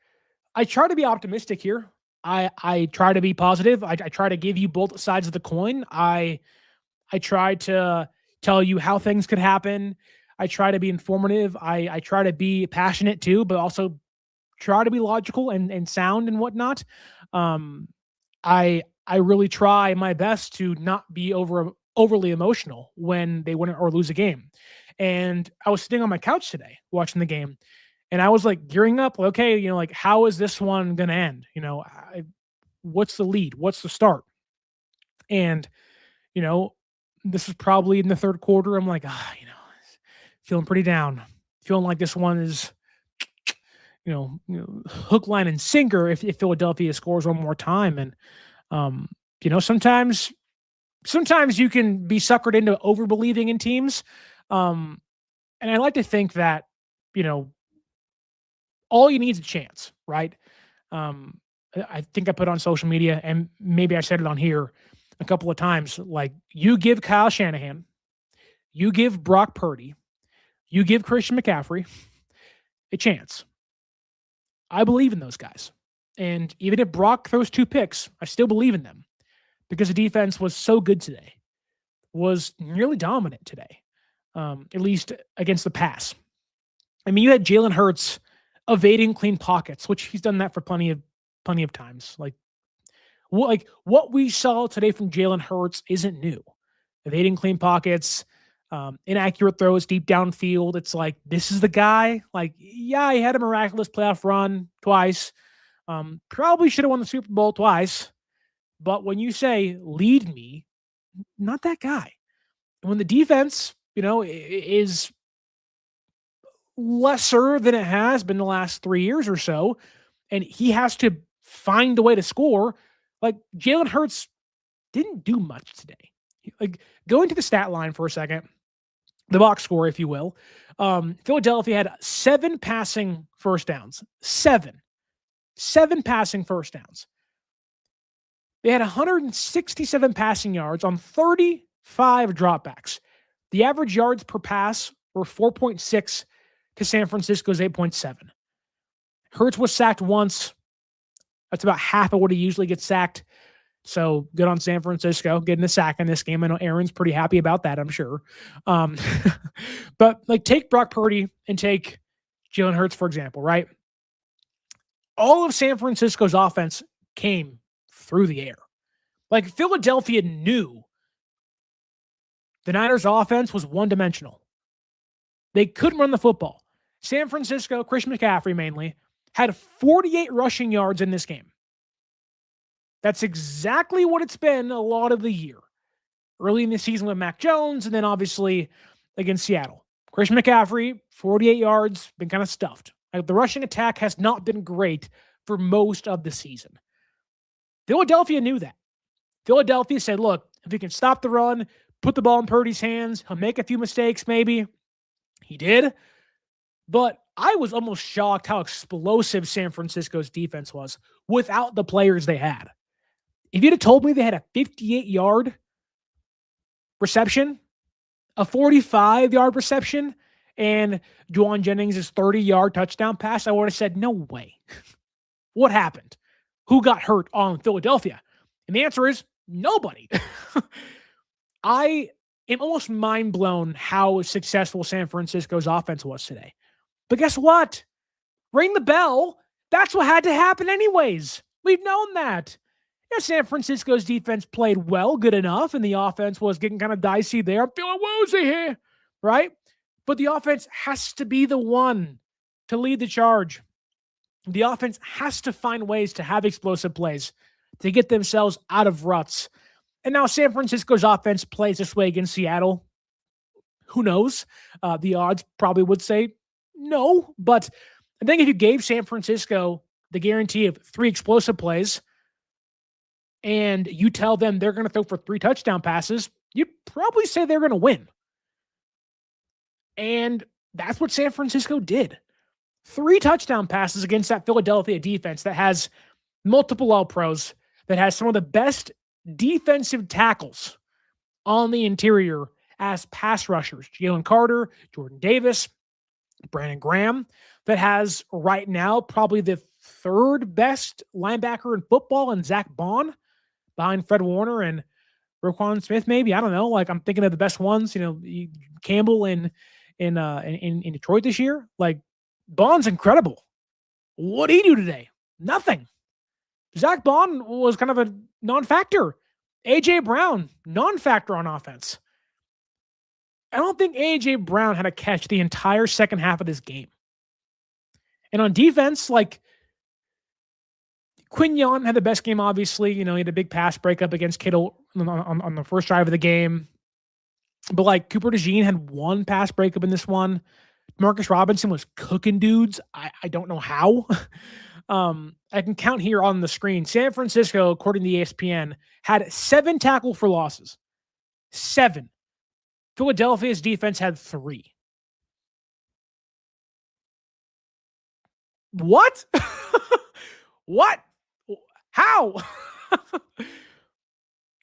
I try to be optimistic here. I try to be positive. I try to give you both sides of the coin. I try to tell you how things could happen. I try to be informative. I try to be passionate too, but also try to be logical and sound and whatnot. I really try my best to not be overly emotional when they win or lose a game. And I was sitting on my couch today watching the game, and I was like gearing up. Okay, like, how is this one going to end? What's the lead? What's the start? And this is probably in the third quarter. I'm like, feeling pretty down. Feeling like this one is, hook, line, and sinker if Philadelphia scores one more time. And, sometimes you can be suckered into overbelieving in teams. And I like to think that, all you need is a chance, right? I think I put on social media, and maybe I said it on here a couple of times, like, you give Kyle Shanahan, you give Brock Purdy, you give Christian McCaffrey a chance. I believe in those guys. And even if Brock throws 2 picks, I still believe in them because the defense was so good today, was nearly dominant today, at least against the pass. You had Jalen Hurts evading clean pockets, which he's done that for plenty of times. Like what we saw today from Jalen Hurts isn't new. Evading clean pockets, inaccurate throws deep downfield. It's like, this is the guy. Like, yeah, he had a miraculous playoff run twice. Probably should have won the Super Bowl twice. But when you say lead me, not that guy. And when the defense, is lesser than it has been the last 3 years or so, and he has to find a way to score, like, Jalen Hurts didn't do much today. Like, going to the stat line for a second, the box score, if you will, Philadelphia had 7 passing first downs. 7 passing first downs. They had 167 passing yards on 35 dropbacks. The average yards per pass were 4.6 to San Francisco's 8.7. Hurts was sacked once. That's about half of what he usually gets sacked. So good on San Francisco getting a sack in this game. I know Aaron's pretty happy about that, I'm sure. But like, take Brock Purdy and take Jalen Hurts, for example, right? All of San Francisco's offense came through the air. Like, Philadelphia knew the Niners' offense was one-dimensional. They couldn't run the football. San Francisco, Christian McCaffrey mainly, had 48 rushing yards in this game. That's exactly what it's been a lot of the year. Early in the season with Mac Jones, and then obviously against Seattle. Christian McCaffrey, 48 yards, been kind of stuffed. Like, the rushing attack has not been great for most of the season. Philadelphia knew that. Philadelphia said, look, if we can stop the run, put the ball in Purdy's hands, he'll make a few mistakes maybe. He did. But I was almost shocked how explosive San Francisco's defense was without the players they had. If you'd have told me they had a 58-yard reception, a 45-yard reception, and Juwan Jennings' 30-yard touchdown pass, I would have said, no way. What happened? Who got hurt on Philadelphia? And the answer is nobody. I am almost mind blown how successful San Francisco's offense was today. But guess what? Ring the bell. That's what had to happen anyways. We've known that. Yeah, San Francisco's defense played well, good enough, and the offense was getting kind of dicey there. I'm feeling woozy here, right? But the offense has to be the one to lead the charge. The offense has to find ways to have explosive plays to get themselves out of ruts. And now San Francisco's offense plays this way against Seattle. Who knows? The odds probably would say no. But I think if you gave San Francisco the guarantee of 3 explosive plays and you tell them they're going to throw for 3 touchdown passes, you'd probably say they're going to win. And that's what San Francisco did. 3 touchdown passes against that Philadelphia defense that has multiple All-Pros, that has some of the best defensive tackles on the interior as pass rushers. Jalen Carter, Jordan Davis, Brandon Graham, that has right now probably the 3rd best linebacker in football in Zach Bond, behind Fred Warner and Roquan Smith, maybe. I don't know. Like, I'm thinking of the best ones, Campbell in Detroit this year. Like, Bond's incredible. What did he do today? Nothing. Zach Bond was kind of a non-factor. A.J. Brown, non-factor on offense. I don't think A.J. Brown had a catch the entire second half of this game. And on defense, like, Quinyon had the best game, obviously. He had a big pass breakup against Kittle on the first drive of the game. But, like, Cooper DeJean had 1 pass breakup in this one. Marcus Robinson was cooking dudes. I don't know how. I can count here on the screen. San Francisco, according to ESPN, had 7 tackle for losses. 7. Philadelphia's defense had 3. What? What? How?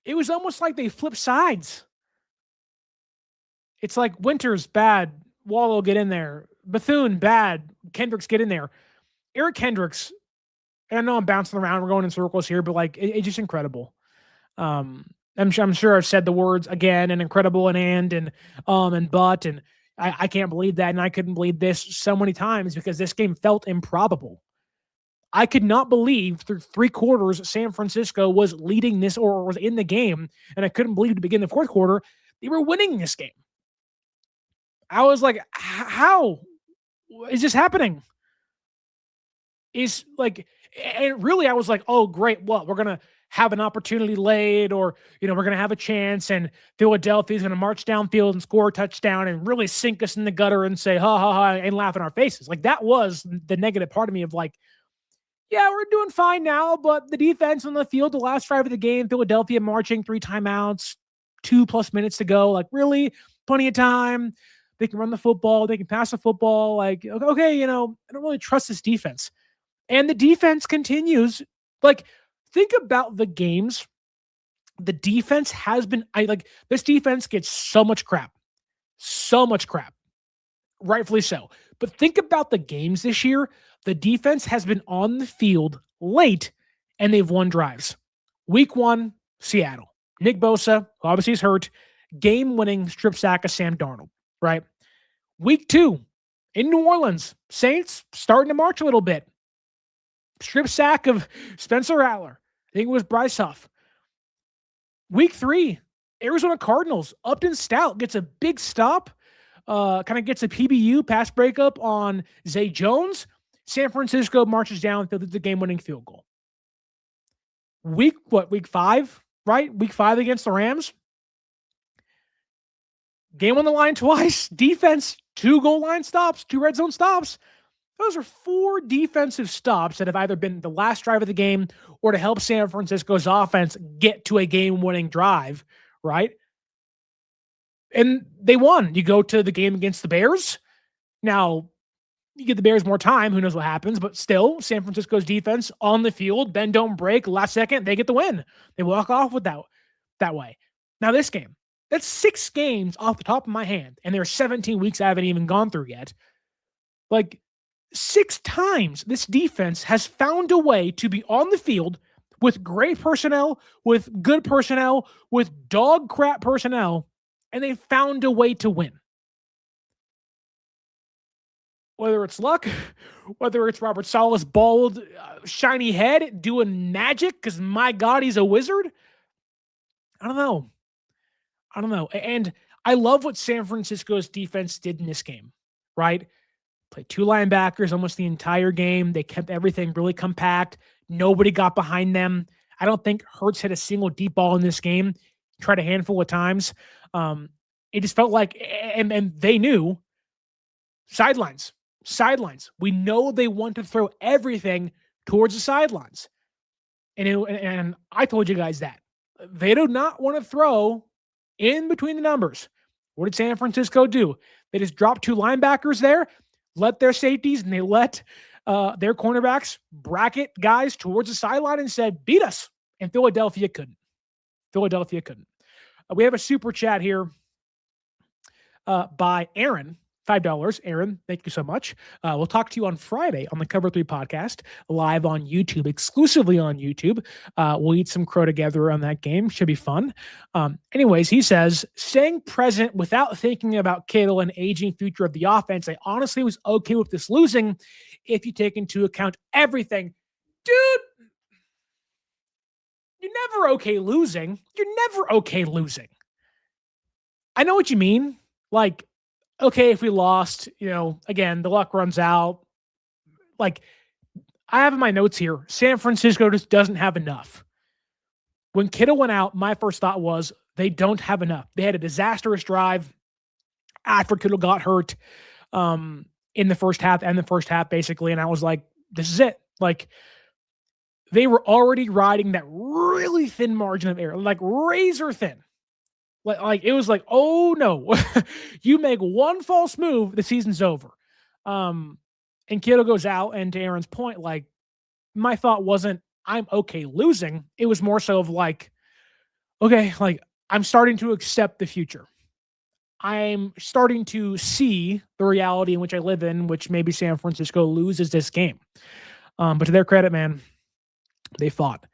It was almost like they flipped sides. It's like Winters, bad. Wallow, get in there. Bethune, bad. Kendricks, get in there. Eric Kendricks, and I know I'm bouncing around, we're going in circles here, but like, it's just incredible. I'm sure I've said the words again, and incredible, and but, and I can't believe that, and I couldn't believe this so many times because this game felt improbable. I could not believe through 3 quarters San Francisco was leading this or was in the game, and I couldn't believe to begin the 4th quarter they were winning this game. I was like, how is this happening? Is like, and really I was like, oh, great. What? We're going to have an opportunity late, or, we're going to have a chance, and Philadelphia's going to march downfield and score a touchdown and really sink us in the gutter and say, ha, ha, ha, and laugh in our faces. Like, that was the negative part of me of like, yeah, we're doing fine now, but the defense on the field, the last drive of the game, Philadelphia marching 3 timeouts, 2+ minutes to go. Like, really? Plenty of time. They can run the football. They can pass the football. Like, okay, I don't really trust this defense. And the defense continues. Like, think about the games. The defense has been, this defense gets so much crap. So much crap. Rightfully so. But think about the games this year. The defense has been on the field late, and they've won drives. Week 1, Seattle. Nick Bosa, who obviously is hurt, game-winning strip sack of Sam Darnold, right? Week 2, in New Orleans, Saints starting to march a little bit. Strip sack of Spencer Rattler. I think it was Bryce Huff. Week 3, Arizona Cardinals, Upton Stout gets a big stop kind of gets a PBU pass breakup on Zay Jones. San Francisco marches down to the game-winning field goal. Week 5, right? Week 5 against the Rams. Game on the line twice. Defense, 2 goal line stops, 2 red zone stops. Those are 4 defensive stops that have either been the last drive of the game or to help San Francisco's offense get to a game-winning drive, right? And they won. You go to the game against the Bears. Now, you give the Bears more time. Who knows what happens? But still, San Francisco's defense on the field, bend, don't break. Last second, they get the win. They walk off with that way. Now, this game, that's 6 games off the top of my hand, and there are 17 weeks I haven't even gone through yet. Like, 6 times this defense has found a way to be on the field with great personnel, with good personnel, with dog crap personnel, and they found a way to win. Whether it's luck, whether it's Robert Saleh's bald, shiny head doing magic because, my God, he's a wizard. I don't know. And I love what San Francisco's defense did in this game, right? Played 2 linebackers almost the entire game. They kept everything really compact. Nobody got behind them. I don't think Hurts hit a single deep ball in this game. Tried a handful of times. It just felt like, and they knew, sidelines. We know they want to throw everything towards the sidelines. And I told you guys that. They do not want to throw in between the numbers. What did San Francisco do? They just dropped 2 linebackers there, let their safeties, and they let their cornerbacks bracket guys towards the sideline and said, beat us. And Philadelphia couldn't. We have a super chat here by Aaron. $5. Aaron, thank you so much. We'll talk to you on Friday on the Cover 3 podcast, live on YouTube, exclusively on YouTube. We'll eat some crow together on that game. Should be fun. Anyways, he says, staying present without thinking about Kittle and aging future of the offense, I honestly was okay with this losing if you take into account everything. Dude, you're never okay losing. I know what you mean. Like, okay, if we lost, again, the luck runs out. Like, I have in my notes here, San Francisco just doesn't have enough. When Kittle went out, my first thought was they don't have enough. They had a disastrous drive after Kittle got hurt in the first half, basically. And I was like, this is it. Like, they were already riding that really thin margin of error, like razor thin. Like it was like, oh no, you make one false move, the season's over. And Kittle goes out, and to Aaron's point, like, my thought wasn't I'm okay losing. It was more so of like, okay, like I'm starting to accept the future. I'm starting to see the reality in which I live in, which maybe San Francisco loses this game. But to their credit, man, they fought.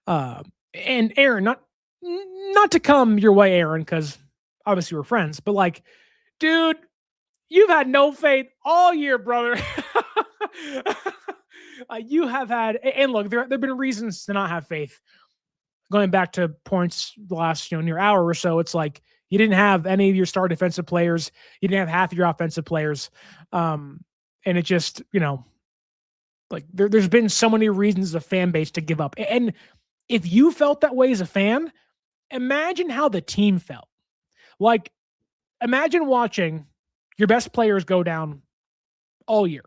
And Aaron, not to come your way, Aaron, because obviously we're friends, but like, dude, you've had no faith all year, brother. You have had, and look, there have been reasons to not have faith. Going back to points the last near hour or so, it's like you didn't have any of your star defensive players. You didn't have half of your offensive players. And it just, like there's been so many reasons as a fan base to give up. And if you felt that way as a fan, imagine how the team felt. Like, imagine watching your best players go down all year.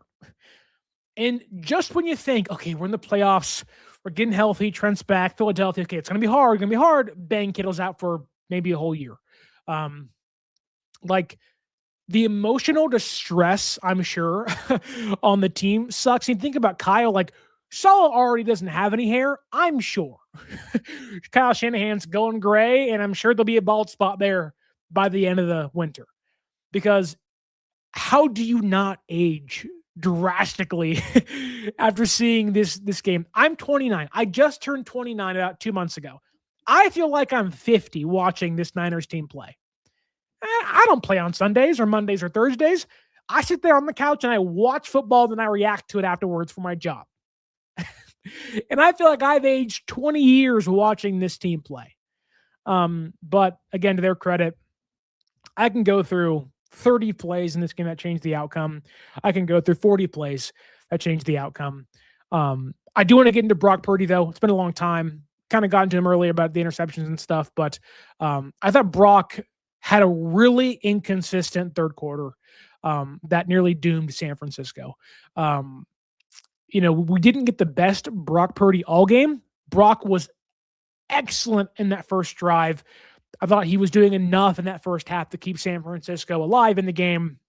And just when you think, okay, we're in the playoffs, we're getting healthy, Trent's back, Philadelphia, okay, it's going to be hard, bang, Kittle's out for maybe a whole year. Like, the emotional distress, I'm sure, on the team sucks. And think about Kyle, like, Saleh already doesn't have any hair, I'm sure. Kyle Shanahan's going gray, and I'm sure there'll be a bald spot there by the end of the winter. Because how do you not age drastically after seeing this game? I'm 29. I just turned 29 about 2 months ago. I feel like I'm 50 watching this Niners team play. I don't play on Sundays or Mondays or Thursdays. I sit there on the couch and I watch football, then I react to it afterwards for my job. And I feel like I've aged 20 years watching this team play. But again, to their credit, I can go through 30 plays in this game that changed the outcome. I can go through 40 plays that changed the outcome. I do want to get into Brock Purdy, though. It's been a long time. Kind of got into him earlier about the interceptions and stuff, but I thought Brock had a really inconsistent third quarter that nearly doomed San Francisco. We didn't get the best Brock Purdy all game. Brock was excellent in that first drive. I thought he was doing enough in that first half to keep San Francisco alive in the game.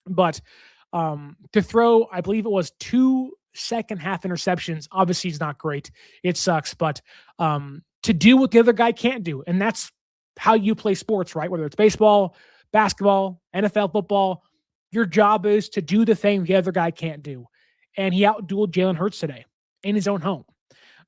But to throw, I believe it was 2 second half interceptions, obviously is not great. It sucks. But to do what the other guy can't do, and that's how you play sports, right? Whether it's baseball, basketball, NFL football, your job is to do the thing the other guy can't do. And he outdueled Jalen Hurts today in his own home.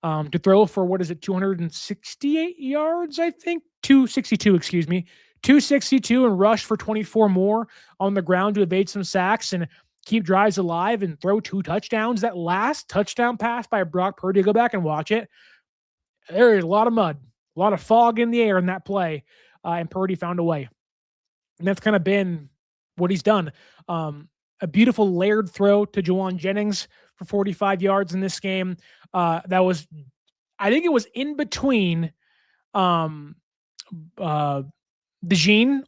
To throw for, 268 yards, I think? 262, excuse me. 262 and rush for 24 more on the ground to evade some sacks and keep drives alive and throw 2 touchdowns. That last touchdown pass by Brock Purdy, go back and watch it. There is a lot of mud, a lot of fog in the air in that play, and Purdy found a way. And that's kind of been what he's done. A beautiful layered throw to Juwan Jennings for 45 yards in this game. That was, I think it was in between DeJean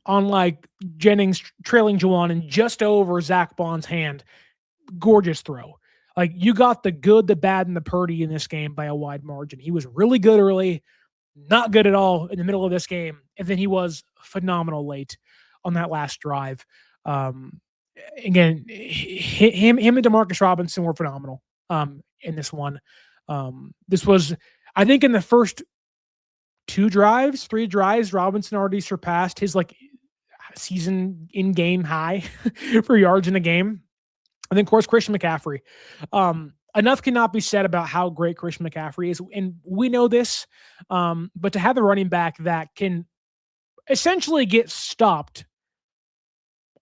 on like Jennings trailing Juwan and just over Zach Bond's hand. Gorgeous throw. Like, you got the good, the bad, and the Purdy in this game by a wide margin. He was really good early, not good at all in the middle of this game, and then he was phenomenal late on that last drive. Again, him and Demarcus Robinson were phenomenal in this one. This was, I think, in the first 3 drives, Robinson already surpassed his season in-game high for yards in a game. And then, of course, Christian McCaffrey. Enough cannot be said about how great Christian McCaffrey is, and we know this. But to have a running back that can essentially get stopped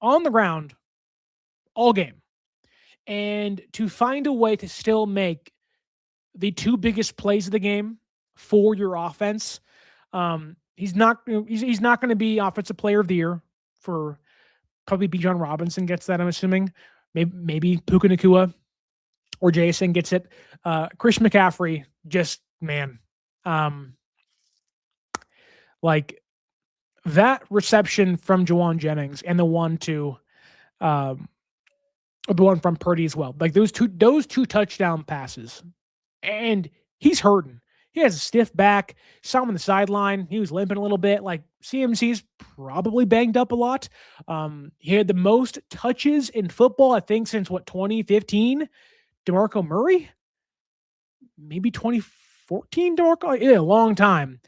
on the ground all game, and to find a way to still make the 2 biggest plays of the game for your offense, he's not going to be Offensive Player of the Year for probably Bijan Robinson gets that, I'm assuming. Maybe Puka Nacua or Jason gets it. Christian McCaffrey, just, man, like that reception from Juwan Jennings and the one from Purdy as well. Like those two touchdown passes, and he's hurting. He has a stiff back. Saw him on the sideline. He was limping a little bit. Like, CMC's probably banged up a lot. He had the most touches in football, I think, since 2015? DeMarco Murray? Maybe 2014, DeMarco? Yeah, a long time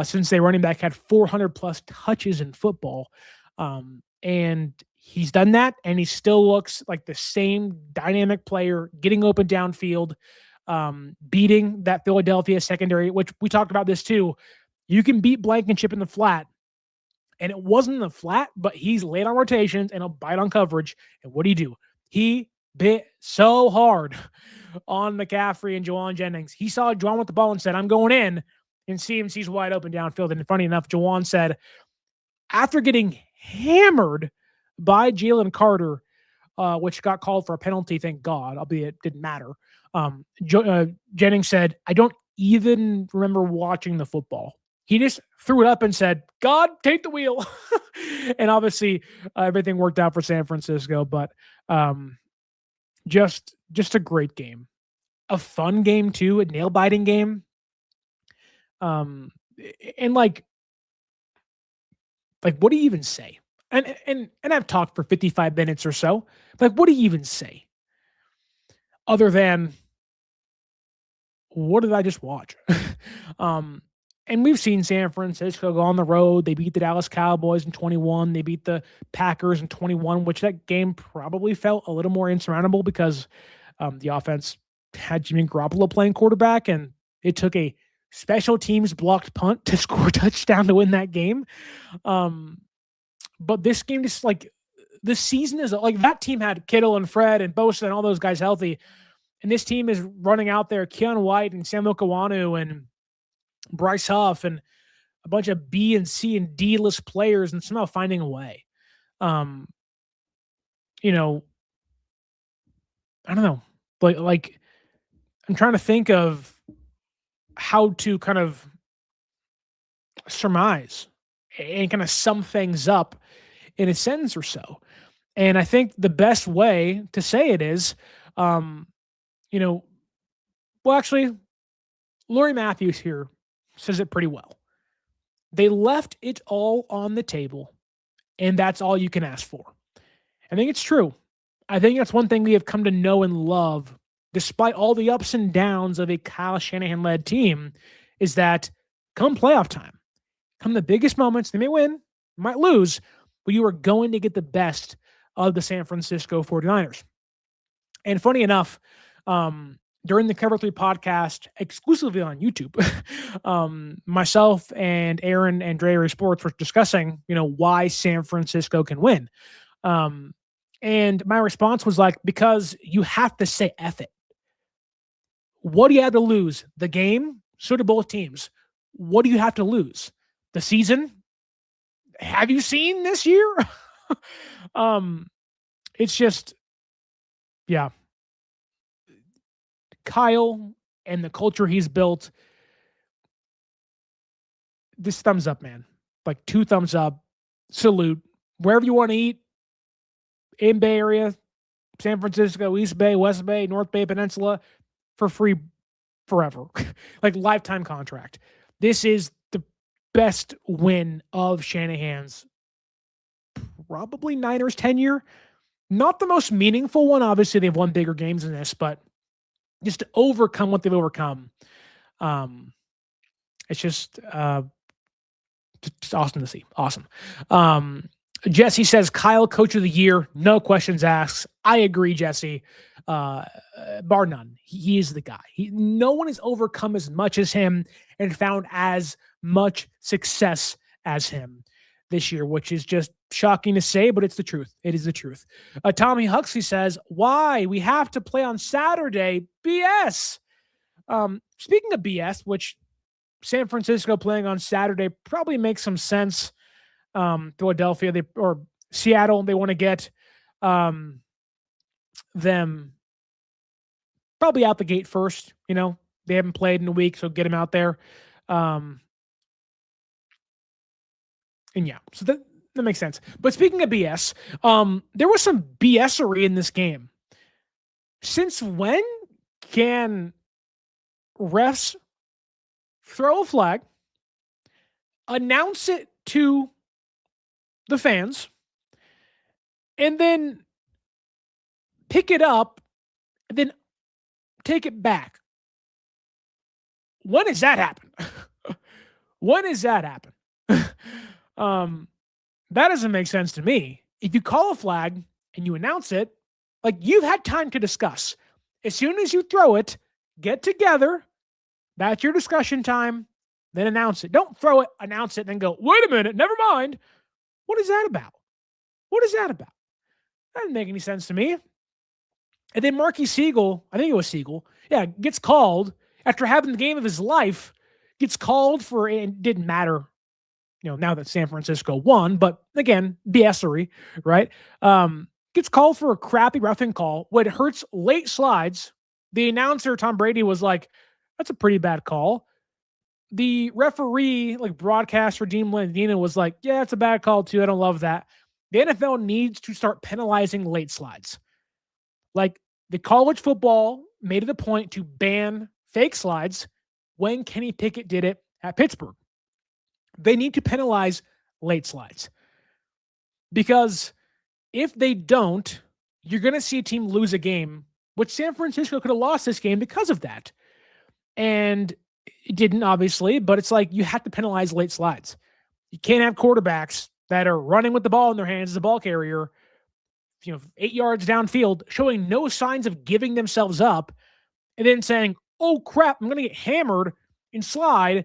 since their running back had 400 plus touches in football. And he's done that, and he still looks like the same dynamic player, getting open downfield, beating that Philadelphia secondary, which we talked about this too. You can beat Blankenship in the flat, and it wasn't in the flat, but he's late on rotations and he'll bite on coverage. And what do? He bit so hard on McCaffrey and Juwan Jennings. He saw Juwan with the ball and said, "I'm going in," and CMC's wide open downfield. And funny enough, Juwan said, after getting hammered by Jalen Carter, which got called for a penalty, thank God, albeit it didn't matter. Jennings said, "I don't even remember watching the football." He just threw it up and said, "God, take the wheel." And obviously everything worked out for San Francisco, but just a great game. A fun game too, a nail-biting game. And like what do you even say? And I've talked for 55 minutes or so. Like, what do you even say? Other than, what did I just watch? And we've seen San Francisco go on the road. They beat the Dallas Cowboys in 21. They beat the Packers in 21, which that game probably felt a little more insurmountable because the offense had Jimmy Garoppolo playing quarterback, and it took a special teams blocked punt to score a touchdown to win that game. But this game, just like, this season is like, that team had Kittle and Fred and Bosa and all those guys healthy. And this team is running out there, Keon White and Samuel Kawanu and Bryce Huff and a bunch of B and C and D list players, and somehow finding a way. Um, you know, I don't know. Like I'm trying to think of how to kind of surmise and kind of sum things up in a sentence or so. And I think the best way to say it is, um, you know, well, actually, Lori Matthews here says it pretty well. They left it all on the table, and that's all you can ask for. I think it's true. I think that's one thing we have come to know and love, despite all the ups and downs of a Kyle Shanahan led team, is that come playoff time, come the biggest moments, they may win, might lose, but you are going to get the best of the San Francisco 49ers. And funny enough, during the Cover 3 podcast, exclusively on YouTube, myself and Aaron and Dreary Sports were discussing, why San Francisco can win. And my response was like, because you have to say F it. What do you have to lose? The game? So do both teams. What do you have to lose? The season? Have you seen this year? It's just, yeah. Kyle and the culture he's built. This thumbs up, man. Like 2 thumbs up. Salute. Wherever you want to eat, in Bay Area, San Francisco, East Bay, West Bay, North Bay Peninsula, for free forever. Like lifetime contract. This is the best win of Shanahan's probably Niners tenure. Not the most meaningful one. Obviously, they've won bigger games than this, but just to overcome what they've overcome, it's just awesome to see. Awesome. Jesse says, Kyle, coach of the year, no questions asked. I agree, Jesse. Bar none. He is the guy. No one has overcome as much as him and found as much success as him this year, which is just shocking to say, but it's the truth. It is the truth. Tommy Huxley says, why? We have to play on Saturday. BS. Speaking of BS, which San Francisco playing on Saturday probably makes some sense. Philadelphia, or Seattle, they want to get them probably out the gate first. They haven't played in a week, so get them out there. And yeah, so that makes sense. But speaking of BS, there was some BS-ery in this game. Since when can refs throw a flag, announce it to the fans, and then pick it up, and then take it back? When does that happen? When does that happen? That doesn't make sense to me. If you call a flag and you announce it, like, you've had time to discuss. As soon as you throw it, get together. That's your discussion time. Then announce it. Don't throw it, announce it, then go, wait a minute, never mind. What is that about? What is that about? That doesn't make any sense to me. And then Marquis Siegel, I think it was Siegel, gets called after having the game of his life, gets called for, and it didn't matter, now that San Francisco won, but again, BS-ery, right? Gets called for a crappy roughing call. When Hurts late slides, the announcer, Tom Brady, was like, that's a pretty bad call. The referee, broadcaster, Dean Blandino, was like, yeah, it's a bad call too. I don't love that. The NFL needs to start penalizing late slides. Like, the college football made it a point to ban fake slides when Kenny Pickett did it at Pittsburgh. They need to penalize late slides. Because if they don't, you're going to see a team lose a game, which San Francisco could have lost this game because of that. And it didn't, obviously, but it's like you have to penalize late slides. You can't have quarterbacks that are running with the ball in their hands as a ball carrier, 8 yards downfield, showing no signs of giving themselves up, and then saying, oh crap, I'm going to get hammered and slide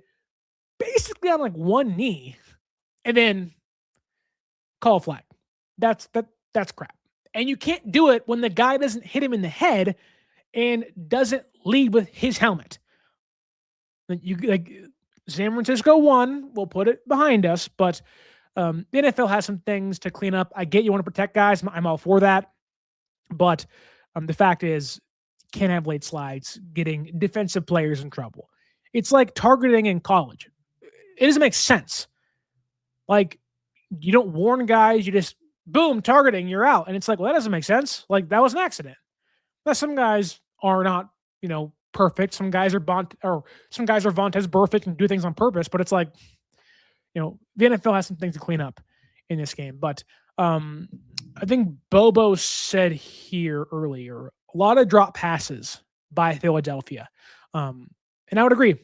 basically on one knee, and then call a flag. That's crap. And you can't do it when the guy doesn't hit him in the head and doesn't lead with his helmet. San Francisco won. We'll put it behind us, but The NFL has some things to clean up. I get you want to protect guys. I'm all for that. But the fact is, can't have late slides getting defensive players in trouble. It's like targeting in college. It doesn't make sense. Like, you don't warn guys, you just, boom, targeting, you're out. And it's like, well, that doesn't make sense. Like, that was an accident. Now, some guys are not, perfect. Some guys are Vontaze perfect and do things on purpose, but it's like, the NFL has some things to clean up in this game. But I think Bobo said here earlier, a lot of drop passes by Philadelphia. And I would agree.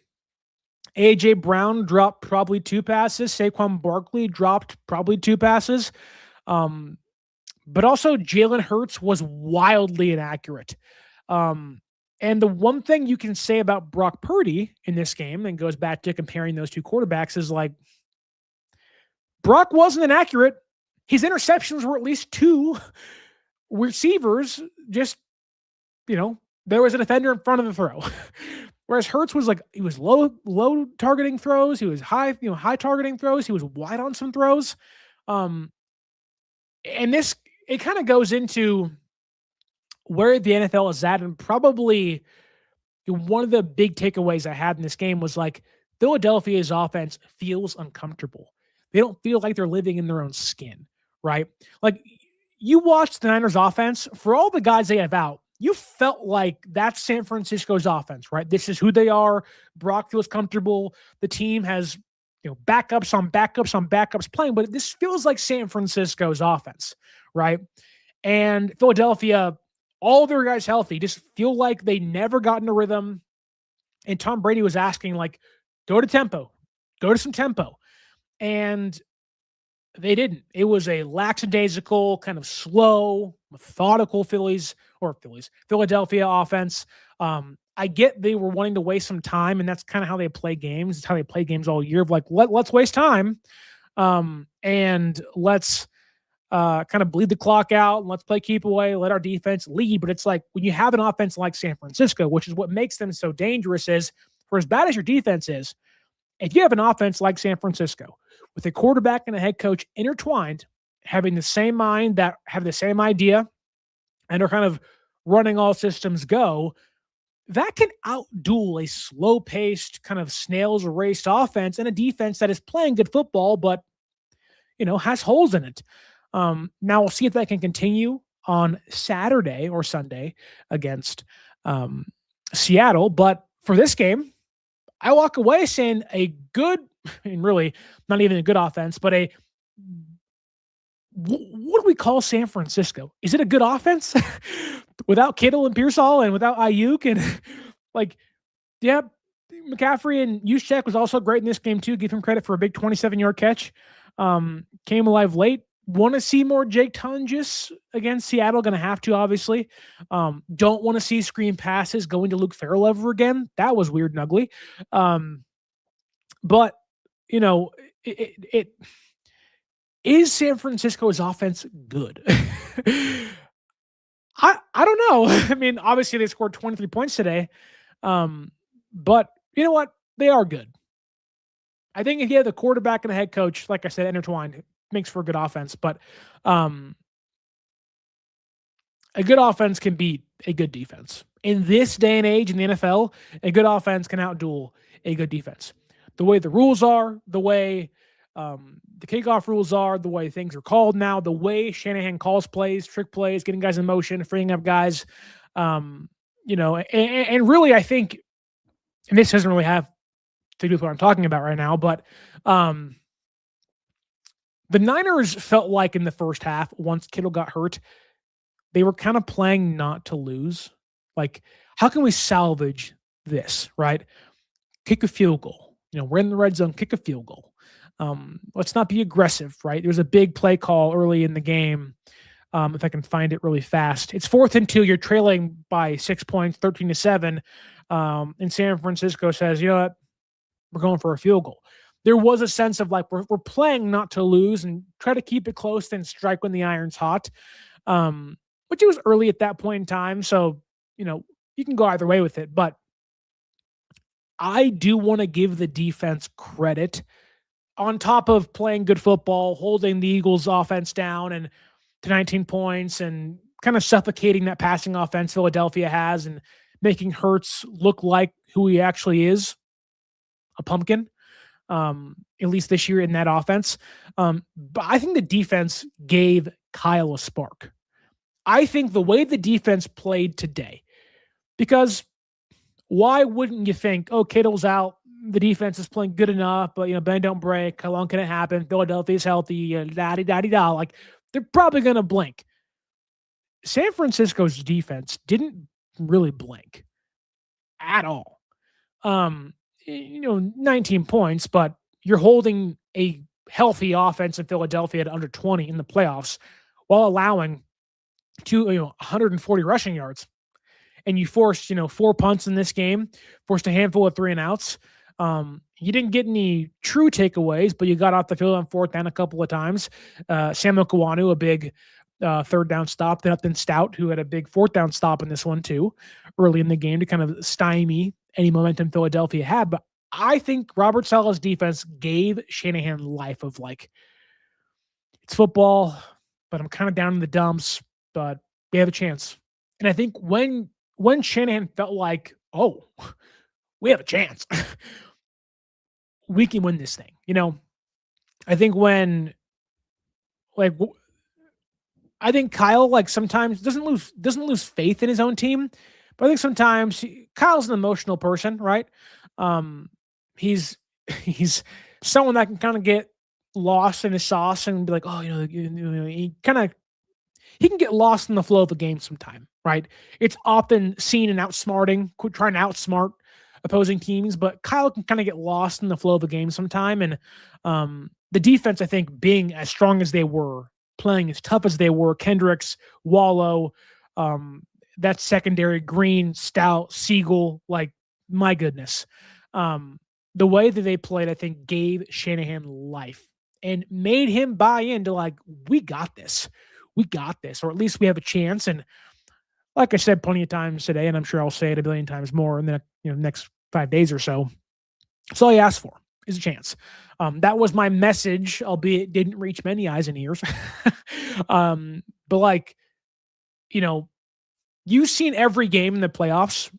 A.J. Brown dropped probably 2 passes. Saquon Barkley dropped probably 2 passes. But also Jalen Hurts was wildly inaccurate. And the one thing you can say about Brock Purdy in this game, and goes back to comparing those 2 quarterbacks, is like, Brock wasn't inaccurate. His interceptions were at least 2 receivers. Just, there was a defender in front of the throw. Whereas Hurts was like, he was low targeting throws. He was high targeting throws. He was wide on some throws. And this, it kind of goes into where the NFL is at. And probably one of the big takeaways I had in this game was like, Philadelphia's offense feels uncomfortable. They don't feel like they're living in their own skin, right? Like, you watch the Niners offense, for all the guys they have out, you felt like that's San Francisco's offense, right? This is who they are. Brock feels comfortable. The team has, backups on backups on backups playing, but this feels like San Francisco's offense, right? And Philadelphia, all their guys healthy, just feel like they never got into rhythm. And Tom Brady was asking, like, go to some tempo. And they didn't. It was a lackadaisical, kind of slow, methodical Philadelphia offense. I get they were wanting to waste some time, and that's kind of how they play games. It's how they play games all year, of like, let's waste time, and let's kind of bleed the clock out, and let's play keep away, let our defense lead. But it's like, when you have an offense like San Francisco, which is what makes them so dangerous, is for as bad as your defense is, if you have an offense like San Francisco, with a quarterback and a head coach intertwined, having the same mind, that have the same idea, and are kind of running all systems go, that can outduel a slow-paced, kind of snails-raced offense and a defense that is playing good football, but, has holes in it. Now we'll see if that can continue on Saturday or Sunday against Seattle. But for this game, I walk away saying a good, and really not even a good offense, but what do we call San Francisco? Is it a good offense without Kittle and Pearsall and without Ayuk? And like, yeah, McCaffrey and Juszczyk was also great in this game too. Give him credit for a big 27-yard catch. Came alive late. Want to see more Jake Tunges against Seattle. Going to have to, obviously. Don't want to see screen passes going to Luke Farrell ever again. That was weird and ugly. But, it is San Francisco's offense good? I don't know. I mean, obviously they scored 23 points today. But you know what? They are good. I think if you have the quarterback and the head coach, like I said, intertwined, makes for a good offense. But a good offense can beat a good defense. In this day and age in the NFL, a good offense can outduel a good defense. The way the rules are, the way the kickoff rules are, the way things are called now, the way Shanahan calls plays, trick plays, getting guys in motion, freeing up guys, and really I think, and this doesn't really have to do with what I'm talking about right now, but the Niners felt like in the first half, once Kittle got hurt, they were kind of playing not to lose. Like, how can we salvage this, right? Kick a field goal. We're in the red zone, kick a field goal. Let's not be aggressive, right? There was a big play call early in the game. If I can find it really fast. It's 4th and 2. You're trailing by 6 points, 13-7. And San Francisco says, you know what? We're going for a field goal. There was a sense of like, we're playing not to lose and try to keep it close and strike when the iron's hot. Which it was early at that point in time. So, you can go either way with it. But I do want to give the defense credit on top of playing good football, holding the Eagles offense down and to 19 points and kind of suffocating that passing offense Philadelphia has and making Hurts look like who he actually is, a pumpkin, at least this year in that offense. But I think the defense gave Kyle a spark. I think the way the defense played today, because why wouldn't you think, oh, Kittle's out, the defense is playing good enough, but, bend don't break. How long can it happen? Philadelphia's healthy, da-di-da-di-da. Like, they're probably going to blink. San Francisco's defense didn't really blink at all. 19 points, but you're holding a healthy offense in Philadelphia at under 20 in the playoffs while allowing 140 rushing yards. And you forced, 4 punts in this game, forced a handful of 3-and-outs. You didn't get any true takeaways, but you got off the field on 4th down a couple of times. Samuel Kawanu, a big 3rd down stop. Then Stout, who had a big 4th down stop in this one too, early in the game to kind of stymie any momentum Philadelphia had. But I think Robert Saleh's defense gave Shanahan life of like, it's football, but I'm kind of down in the dumps, but we have a chance. And I think when Shanahan felt like, oh, we have a chance, we can win this thing. I think I think Kyle sometimes doesn't lose faith in his own team, but I think sometimes Kyle's an emotional person, right? He's someone that can kind of get lost in his sauce and be like, oh, he can get lost in the flow of the game sometime, right? It's often seen in outsmarting, trying to outsmart opposing teams, but Kyle can kind of get lost in the flow of the game sometime. And the defense, I think, being as strong as they were, playing as tough as they were, Kendricks, Wallow, that secondary, Green, Stout, Siegel, my goodness. The way that they played, I think, gave Shanahan life and made him buy into we got this. We got this, or at least we have a chance. And like I said plenty of times today, and I'm sure I'll say it a billion times more in the next 5 days or so, that's all he asked for is a chance. That was my message, albeit it didn't reach many eyes and ears. But you've seen every game in the playoffs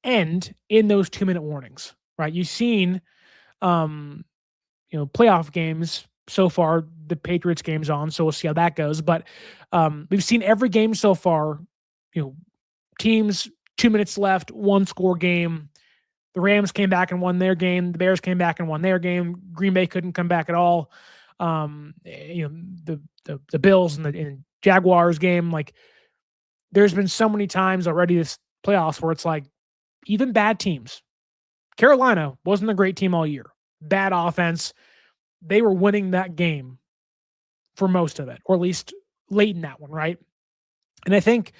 end in those 2-minute warnings, right? You've seen, playoff games so far. The Patriots game's on, so we'll see how that goes. But we've seen every game so far. Teams 2 minutes left, 1-score game. The Rams came back and won their game. The Bears came back and won their game. Green Bay couldn't come back at all. The Bills and the Jaguars game. There's been so many times already this playoffs where it's even bad teams. Carolina wasn't a great team all year. Bad offense. They were winning that game for most of it, or at least late in that one, right? And I think,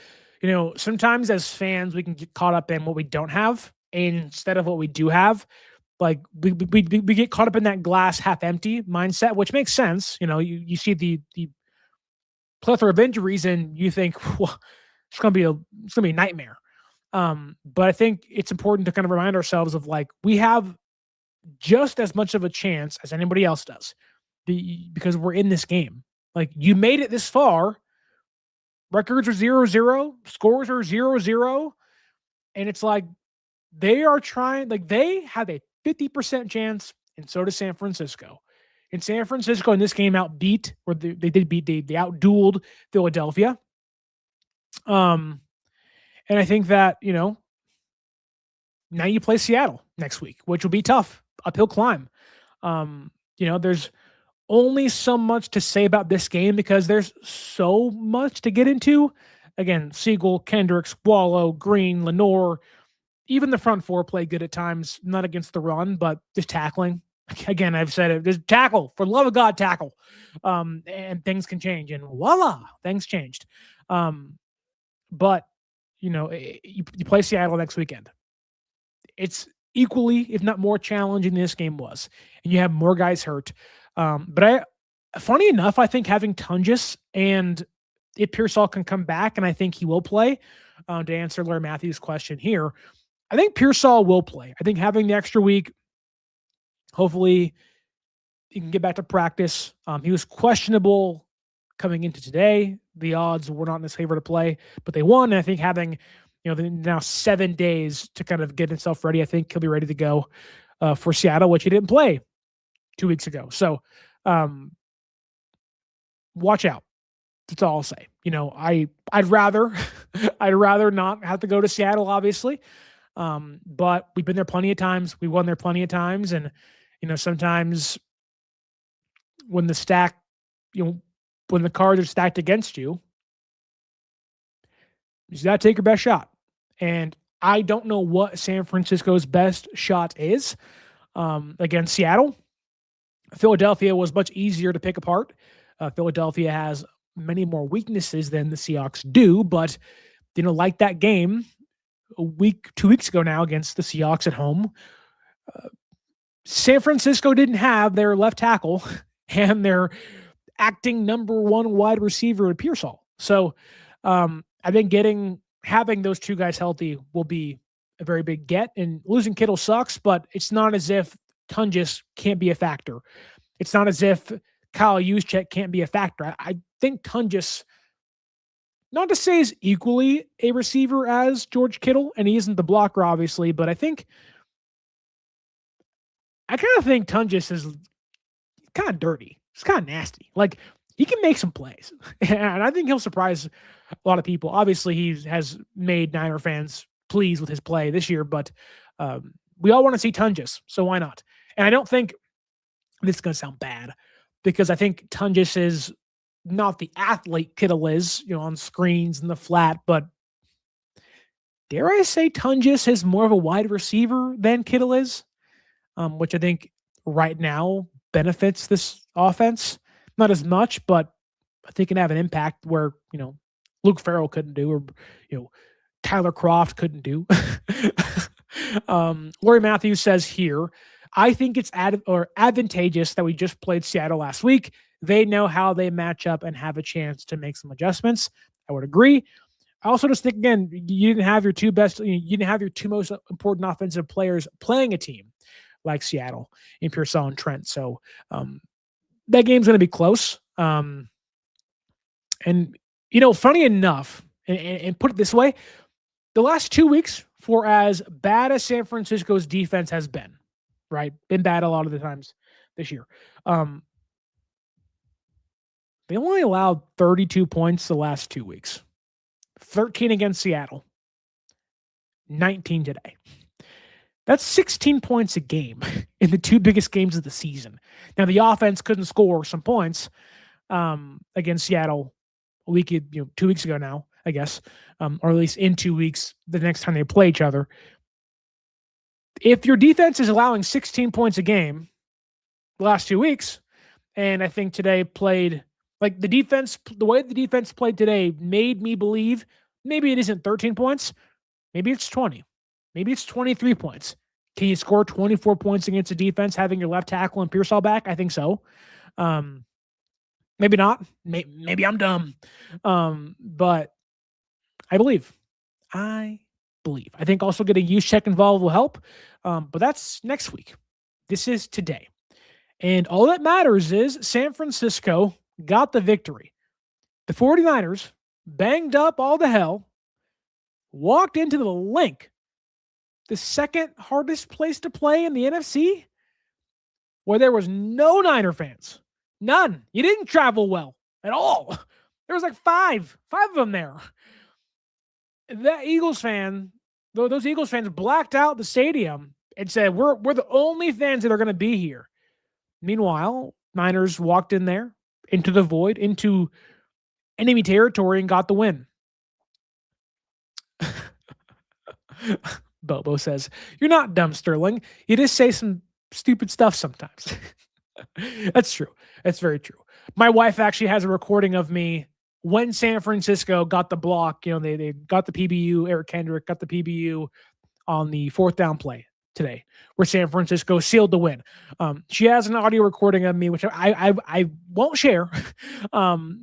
sometimes as fans, we can get caught up in what we don't have instead of what we do have. We get caught up in that glass half empty mindset, which makes sense. You see the plethora of injuries and you think, well, it's gonna be a nightmare. But I think it's important to kind of remind ourselves of we have just as much of a chance as anybody else does because we're in this game. You made it this far. Records are 0-0, scores are 0-0. And it's they are trying, they have a 50% chance, and so does San Francisco. And San Francisco in this game they outdueled Philadelphia. And I think that, now you play Seattle next week, which will be tough, uphill climb. There's only so much to say about this game because there's so much to get into. Again, Siegel, Kendricks, Wallow, Green, Lenore, even the front four play good at times, not against the run, but just tackling. Again, I've said it, just tackle, for the love of God, tackle. And things can change, and voila, things changed. But, you play Seattle next weekend. It's equally, if not more challenging than this game was. And you have more guys hurt. But funny enough, I think having Tungus and if Pearsall can come back, and I think he will play, to answer Larry Matthews' question here, I think Pearsall will play. I think having the extra week, hopefully he can get back to practice. He was questionable coming into today. The odds were not in his favor to play, but they won. And I think having, now 7 days to kind of get himself ready, I think he'll be ready to go for Seattle, which he didn't play 2 weeks ago. So watch out. That's all I'll say. I'd rather not have to go to Seattle, obviously. But we've been there plenty of times. We won there plenty of times. And, sometimes when the cards are stacked against you, you just got to take your best shot. And I don't know what San Francisco's best shot is against Seattle. Philadelphia was much easier to pick apart. Philadelphia has many more weaknesses than the Seahawks do, but, like that game 2 weeks ago now against the Seahawks at home, San Francisco didn't have their left tackle and their acting number one wide receiver at Pearsall. So I think having those two guys healthy will be a very big get. And losing Kittle sucks, but it's not as if Tungus can't be a factor. It's not as if Kyle Juszczyk can't be a factor. I think Tungus, not to say is equally a receiver as George Kittle, and he isn't the blocker, obviously, but I kind of think Tungus is kind of dirty. It's kind of nasty. Like, he can make some plays, and I think he'll surprise a lot of people. Obviously, he has made Niner fans pleased with his play this year, but we all want to see Tungus, so why not? And I don't think this is going to sound bad, because I think Tungus is not the athlete Kittle is, on screens in the flat, but dare I say Tungus is more of a wide receiver than Kittle is, which I think right now benefits this offense. Not as much, but I think it can have an impact where, Luke Farrell couldn't do, or, Tyler Croft couldn't do. Laurie Matthews says here, I think it's advantageous that we just played Seattle last week. They know how they match up and have a chance to make some adjustments. I would agree. I also just think, again, you didn't have your two most important offensive players playing a team like Seattle in Pearsall and Trent. So that game's going to be close. And, funny enough, and put it this way, the last 2 weeks, for as bad as San Francisco's defense has been, right? Been bad a lot of the times this year. They only allowed 32 points the last 2 weeks. 13 against Seattle. 19 today. That's 16 points a game in the two biggest games of the season. Now, the offense couldn't score some points against Seattle 2 weeks ago now, I guess, or at least in 2 weeks, the next time they play each other. If your defense is allowing 16 points a game the last 2 weeks, and I think today played, like the way the defense played today made me believe maybe it isn't 13 points, maybe it's 20, maybe it's 23 points. Can you score 24 points against a defense having your left tackle and Pearsall back? I think so. Maybe not. Maybe I'm dumb. But I believe. I think also getting Juszczyk involved will help. But that's next week. This is today. And all that matters is San Francisco got the victory. The 49ers, banged up all the hell, walked into the link, the second hardest place to play in the NFC, where there was no Niner fans. None. You didn't travel well at all. There was like five of them there. That Eagles fan, those Eagles fans blacked out the stadium and said, we're the only fans that are going to be here. Meanwhile, Niners walked in there, into the void, into enemy territory, and got the win. Bobo says, you're not dumb, Sterling. You just say some stupid stuff sometimes. That's true. That's very true. My wife actually has a recording of me when San Francisco got the block. They got the PBU. Eric Kendrick got the PBU on the fourth down play today, where San Francisco sealed the win. She has an audio recording of me, which I won't share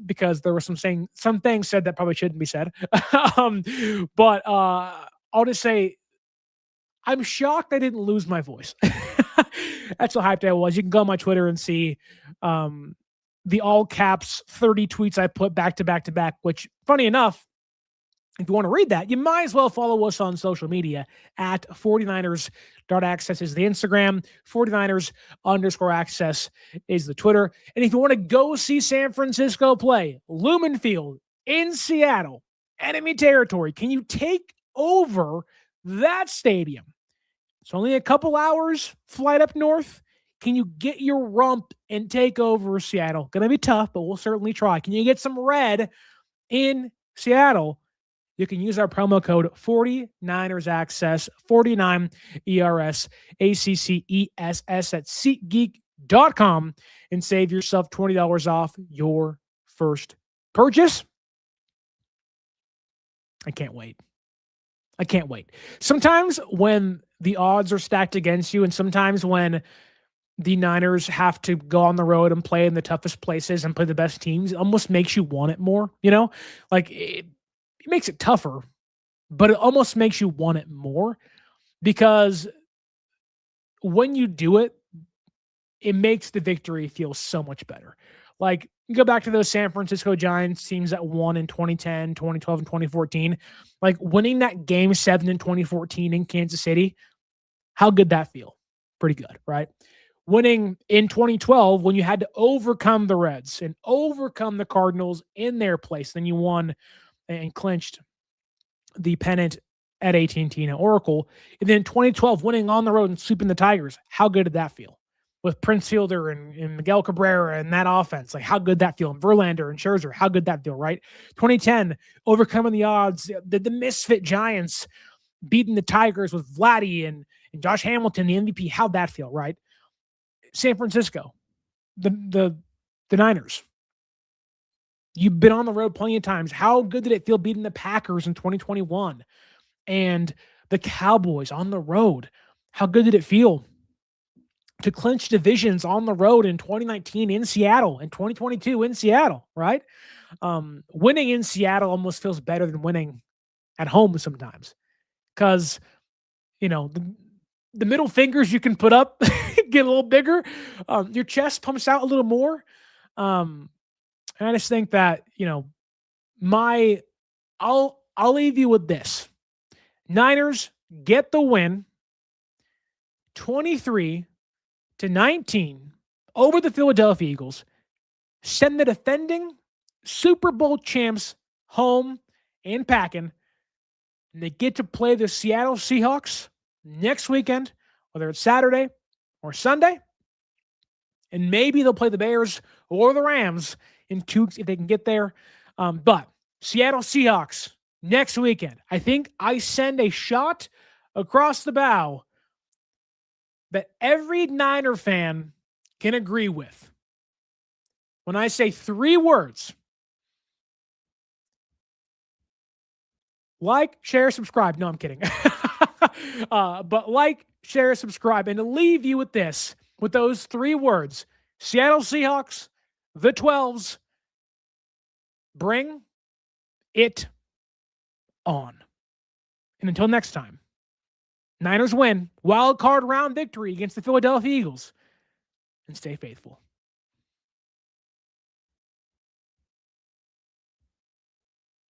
because there were some things said that probably shouldn't be said. But I'll just say, I'm shocked I didn't lose my voice. That's how hyped I was. You can go on my Twitter and see the all caps 30 tweets I put back to back to back, which, funny enough, if you want to read that, you might as well follow us on social media at 49ers.access is the Instagram, 49ers_access is the Twitter. And if you want to go see San Francisco play, Lumen Field in Seattle, enemy territory, can you take over that stadium? It's only a couple hours flight up north. Can you get your rump and take over Seattle? Going to be tough, but we'll certainly try. Can you get some red in Seattle? You can use our promo code 49ersaccess, 49ERSACCESS at SeatGeek.com and save yourself $20 off your first purchase. I can't wait. Sometimes when the odds are stacked against you, and sometimes when the Niners have to go on the road and play in the toughest places and play the best teams, it almost makes you want it more, Like it makes it tougher, but it almost makes you want it more, because when you do it, it makes the victory feel so much better. Like, you go back to those San Francisco Giants teams that won in 2010, 2012, and 2014. Like, winning that Game 7 in 2014 in Kansas City, how good that feel? Pretty good, right? Winning in 2012 when you had to overcome the Reds and overcome the Cardinals in their place. Then you won and clinched the pennant at AT&T and Oracle. And then 2012 winning on the road and sweeping the Tigers. How good did that feel? With Prince Fielder and Miguel Cabrera and that offense. Like, how good that feel? And Verlander and Scherzer, how good that feel, right? 2010, overcoming the odds, the misfit Giants beating the Tigers with Vladdy and Josh Hamilton, the MVP. How'd that feel, right? San Francisco, the Niners. You've been on the road plenty of times. How good did it feel beating the Packers in 2021 and the Cowboys on the road? How good did it feel to clinch divisions on the road in 2019 in Seattle and 2022 in Seattle, right? Winning in Seattle almost feels better than winning at home sometimes, because, the middle fingers you can put up get a little bigger. Your chest pumps out a little more. And I just think that, I'll leave you with this. Niners get the win 23-19 over the Philadelphia Eagles. Send the defending Super Bowl champs home and packing. And they get to play the Seattle Seahawks next weekend, whether it's Saturday or Sunday. And maybe they'll play the Bears or the Rams in 2 weeks if they can get there. But Seattle Seahawks next weekend. I think I send a shot across the bow that every Niner fan can agree with. When I say 3 words: like, share, subscribe. No, I'm kidding. But like, share, subscribe. And to leave you with this, with those 3 words: Seattle Seahawks, the 12s, bring it on. And until next time, Niners win, wild card round victory against the Philadelphia Eagles, and stay faithful.